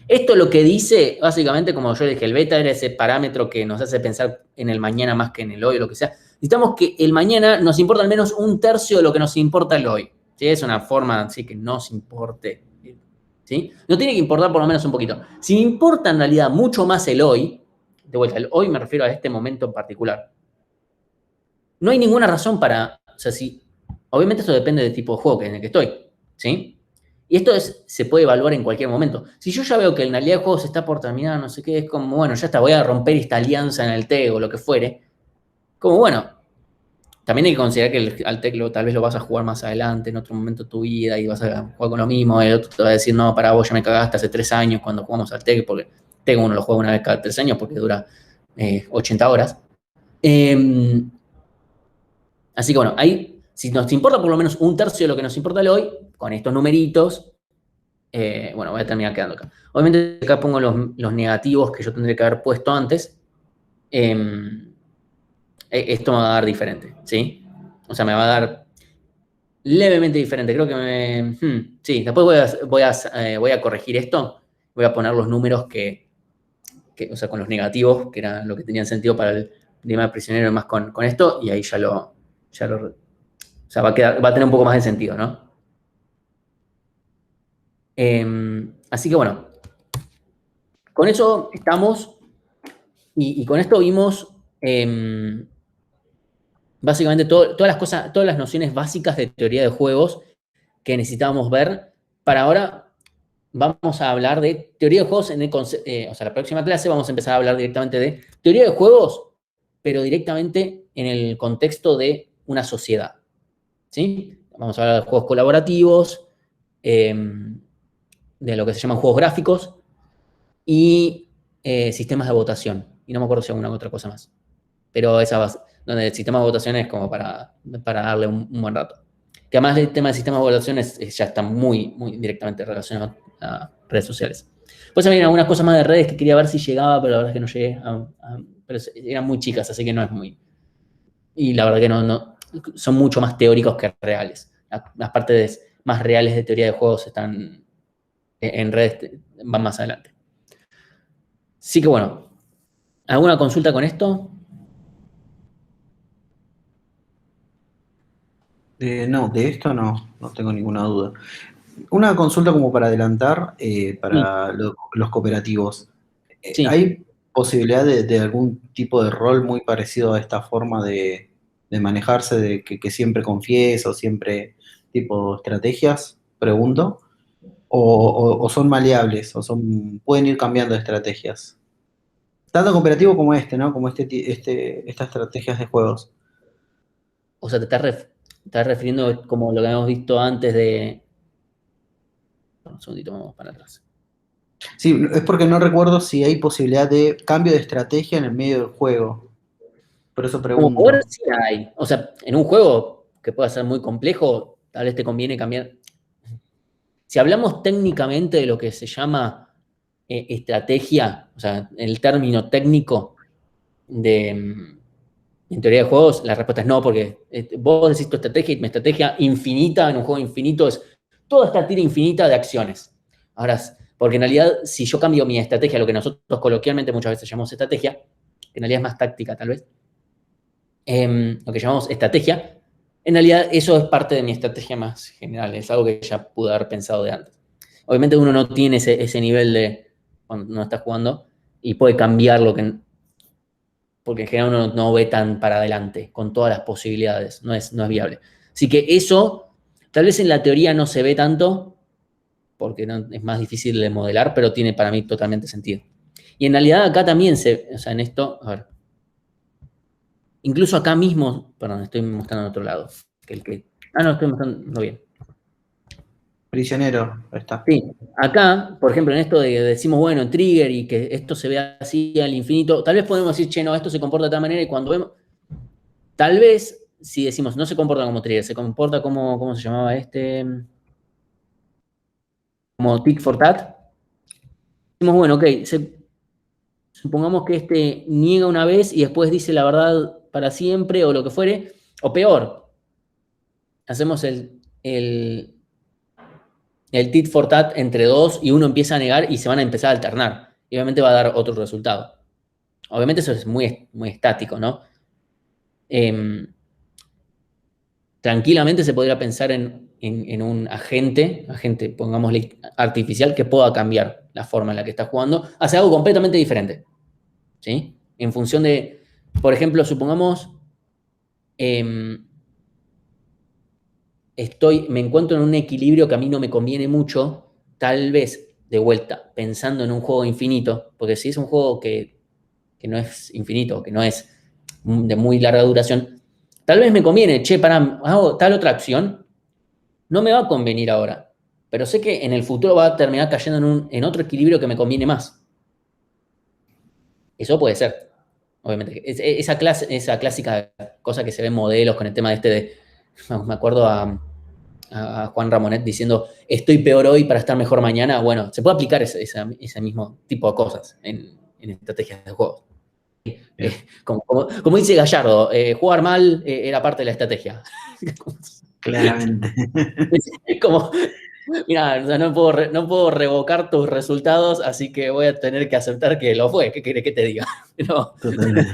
Esto lo que dice, básicamente, como yo dije, el beta era ese parámetro que nos hace pensar en el mañana más que en el hoy o lo que sea. Necesitamos que el mañana nos importa al menos un tercio de lo que nos importa el hoy. ¿Sí? Es una forma así que nos importe. ¿Sí? No tiene que importar por lo menos un poquito. Si me importa en realidad mucho más el hoy, de vuelta, el hoy me refiero a este momento en particular, no hay ninguna razón para, o sea, obviamente esto depende del tipo de juego en el que estoy, ¿sí? Y esto se puede evaluar en cualquier momento. Si yo ya veo que en realidad el juego se está por terminar, no sé qué, es como, bueno, ya está, voy a romper esta alianza en el TEG o lo que fuere, como, bueno, también hay que considerar que al TEG tal vez lo vas a jugar más adelante, en otro momento de tu vida, y vas a jugar con lo mismo, el otro te va a decir, no, para vos ya me cagaste hace 3 años cuando jugamos al TEG, porque TEG uno lo juega una vez cada 3 años porque dura 80 horas. Así que bueno, ahí, si nos importa por lo menos un tercio de lo que nos importa el hoy, con estos numeritos, bueno, voy a terminar quedando acá. Obviamente acá pongo los negativos que yo tendría que haber puesto antes. Esto me va a dar diferente, ¿sí? O sea, me va a dar levemente diferente. Creo que sí, después voy a corregir esto. Voy a poner los números o sea, con los negativos, que era lo que tenían sentido para el dilema prisionero, más con esto, y ahí o sea, va a tener un poco más de sentido, ¿no? Así que bueno, con eso estamos, y con esto vimos básicamente todas las cosas, todas las nociones básicas de teoría de juegos que necesitábamos ver. Para ahora vamos a hablar de teoría de juegos o sea, la próxima clase vamos a empezar a hablar directamente de teoría de juegos, pero directamente en el contexto de una sociedad, ¿sí? Vamos a hablar de juegos colaborativos, de lo que se llaman juegos gráficos y sistemas de votación. Y no me acuerdo si alguna otra cosa más. Pero donde el sistema de votación es como para darle un buen rato. Que además el tema del sistema de votación ya está muy, muy directamente relacionado a redes sociales. Pues había algunas cosas más de redes que quería ver si llegaba, pero la verdad es que no llegué. Pero eran muy chicas, así que no es muy... Y la verdad que no son mucho más teóricos que reales. Las partes más reales de teoría de juegos están en redes, van más adelante. Así que bueno, ¿alguna consulta con esto? No, de esto no tengo ninguna duda. Una consulta como para adelantar, Sí, para los cooperativos. sí. ¿Hay posibilidad de algún tipo de rol muy parecido a esta forma de manejarse, de que siempre confíes o siempre tipo estrategias? Pregunto. ¿O son maleables? Pueden ir cambiando de estrategias? Tanto cooperativo como este, ¿no? Como estas estrategias de juegos. O sea, te estás refiriendo como lo que habíamos visto antes de... Un segundito, vamos para atrás. Sí, es porque no recuerdo si hay posibilidad de cambio de estrategia en el medio del juego. Por eso Como poder pregunto. sí hay. O sea, en un juego que pueda ser muy complejo, tal vez te conviene cambiar. Si hablamos técnicamente de lo que se llama estrategia, o sea, el término técnico en teoría de juegos, la respuesta es no, porque vos decís tu estrategia y mi estrategia infinita en un juego infinito es toda esta tira infinita de acciones. Ahora, porque en realidad, si yo cambio mi estrategia, lo que nosotros coloquialmente muchas veces llamamos estrategia, que en realidad es más táctica tal vez, lo que llamamos estrategia, en realidad eso es parte de mi estrategia más general, es algo que ya pude haber pensado de antes. Obviamente uno no tiene ese nivel de cuando uno está jugando y puede cambiar porque en general uno no ve tan para adelante con todas las posibilidades, no es viable. Así que eso, tal vez en la teoría no se ve tanto, porque es más difícil de modelar, pero tiene para mí totalmente sentido. Y en realidad acá también o sea, en esto, a ver, incluso acá mismo, perdón, estoy mostrando en otro lado, no, estoy mostrando bien. Prisionero, ahí está. Sí, acá, por ejemplo, en esto de decimos, bueno, en Trigger y que esto se vea así al infinito, tal vez podemos decir, che, no, esto se comporta de tal manera y cuando vemos, tal vez, si decimos, no se comporta como Trigger, se comporta como, ¿cómo se llamaba este? Como Tit for Tat. Decimos, bueno, ok, supongamos que este niega una vez y después dice la verdad para siempre o lo que fuere, o peor, hacemos el tit for tat entre dos y uno empieza a negar y se van a empezar a alternar. Y obviamente va a dar otro resultado. Obviamente eso es muy, muy estático, ¿no? Eh, Tranquilamente se podría pensar en un agente, pongámosle artificial, que pueda cambiar la forma en la que está jugando hacia algo completamente diferente. ¿Sí? En función de, por ejemplo, supongamos, eh, me encuentro en un equilibrio que a mí no me conviene mucho, tal vez, de vuelta, pensando en un juego infinito, porque si es un juego que no es infinito, que no es de muy larga duración, tal vez me conviene, che, para, hago tal otra acción, no me va a convenir ahora, pero sé que en el futuro va a terminar cayendo en otro equilibrio que me conviene más. Eso puede ser, obviamente. Esa clásica cosa que se ve en modelos con el tema me acuerdo a Juan Ramonet diciendo, estoy peor hoy para estar mejor mañana. Bueno, se puede aplicar ese mismo tipo de cosas en estrategias de juego. Como dice Gallardo, jugar mal era parte de la estrategia. Claramente. Es como, mira, o sea, no puedo revocar tus resultados, así que voy a tener que aceptar que lo fue. ¿Qué querés que te diga? No. Totalmente.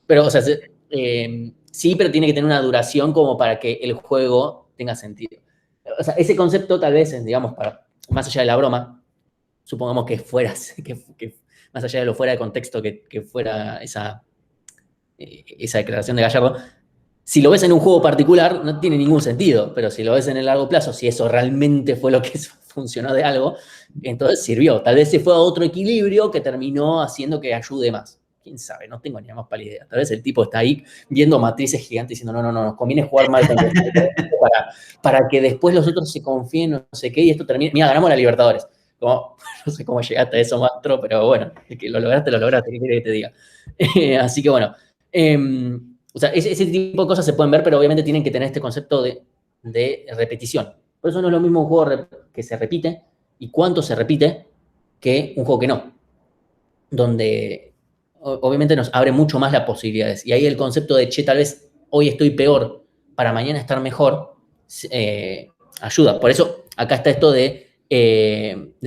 Pero, o sea, sí, pero tiene que tener una duración como para que el juego tenga sentido. O sea, ese concepto tal vez, digamos, más allá de la broma, supongamos que fuera, que más allá de lo fuera de contexto que fuera esa declaración de Gallardo, si lo ves en un juego particular, no tiene ningún sentido, pero si lo ves en el largo plazo, si eso realmente fue lo que funcionó de algo, entonces sirvió. Tal vez se fue a otro equilibrio que terminó haciendo que ayude más. Quién sabe, no tengo ni la más pálida idea. Tal vez el tipo está ahí viendo matrices gigantes diciendo, no, no, no, nos conviene jugar mal con para que después los otros se confíen, no sé qué, y esto termine. Mira, ganamos la Libertadores. Como, no sé cómo llegaste a eso, Mastro, pero bueno, es que lo lograste, ¿qué quiere que te diga? Así que bueno. O sea, ese tipo de cosas se pueden ver, pero obviamente tienen que tener este concepto de repetición. Por eso no es lo mismo un juego que se repite y cuánto se repite que un juego que no. Donde obviamente nos abre mucho más las posibilidades. Y ahí el concepto de, che, tal vez hoy estoy peor, para mañana estar mejor, ayuda. Por eso acá está esto del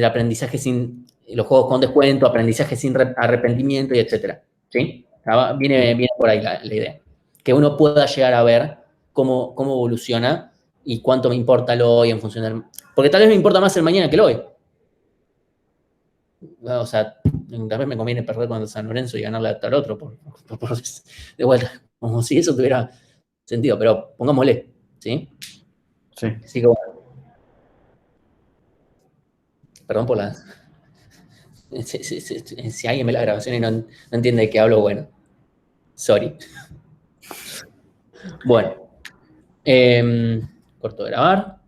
aprendizaje sin, los juegos con descuento, aprendizaje sin arrepentimiento y etcétera. ¿Sí? Viene por ahí la idea. Que uno pueda llegar a ver cómo evoluciona y cuánto me importa lo hoy en función del... Porque tal vez me importa más el mañana que el hoy. O sea, tal vez me conviene perder contra San Lorenzo y ganarle a tal otro de vuelta, como si eso tuviera sentido, pero pongámosle, ¿sí? Sí. Así que bueno. Perdón por la... Si alguien ve la grabación y no entiende de qué hablo, bueno, sorry. Bueno, corto de grabar.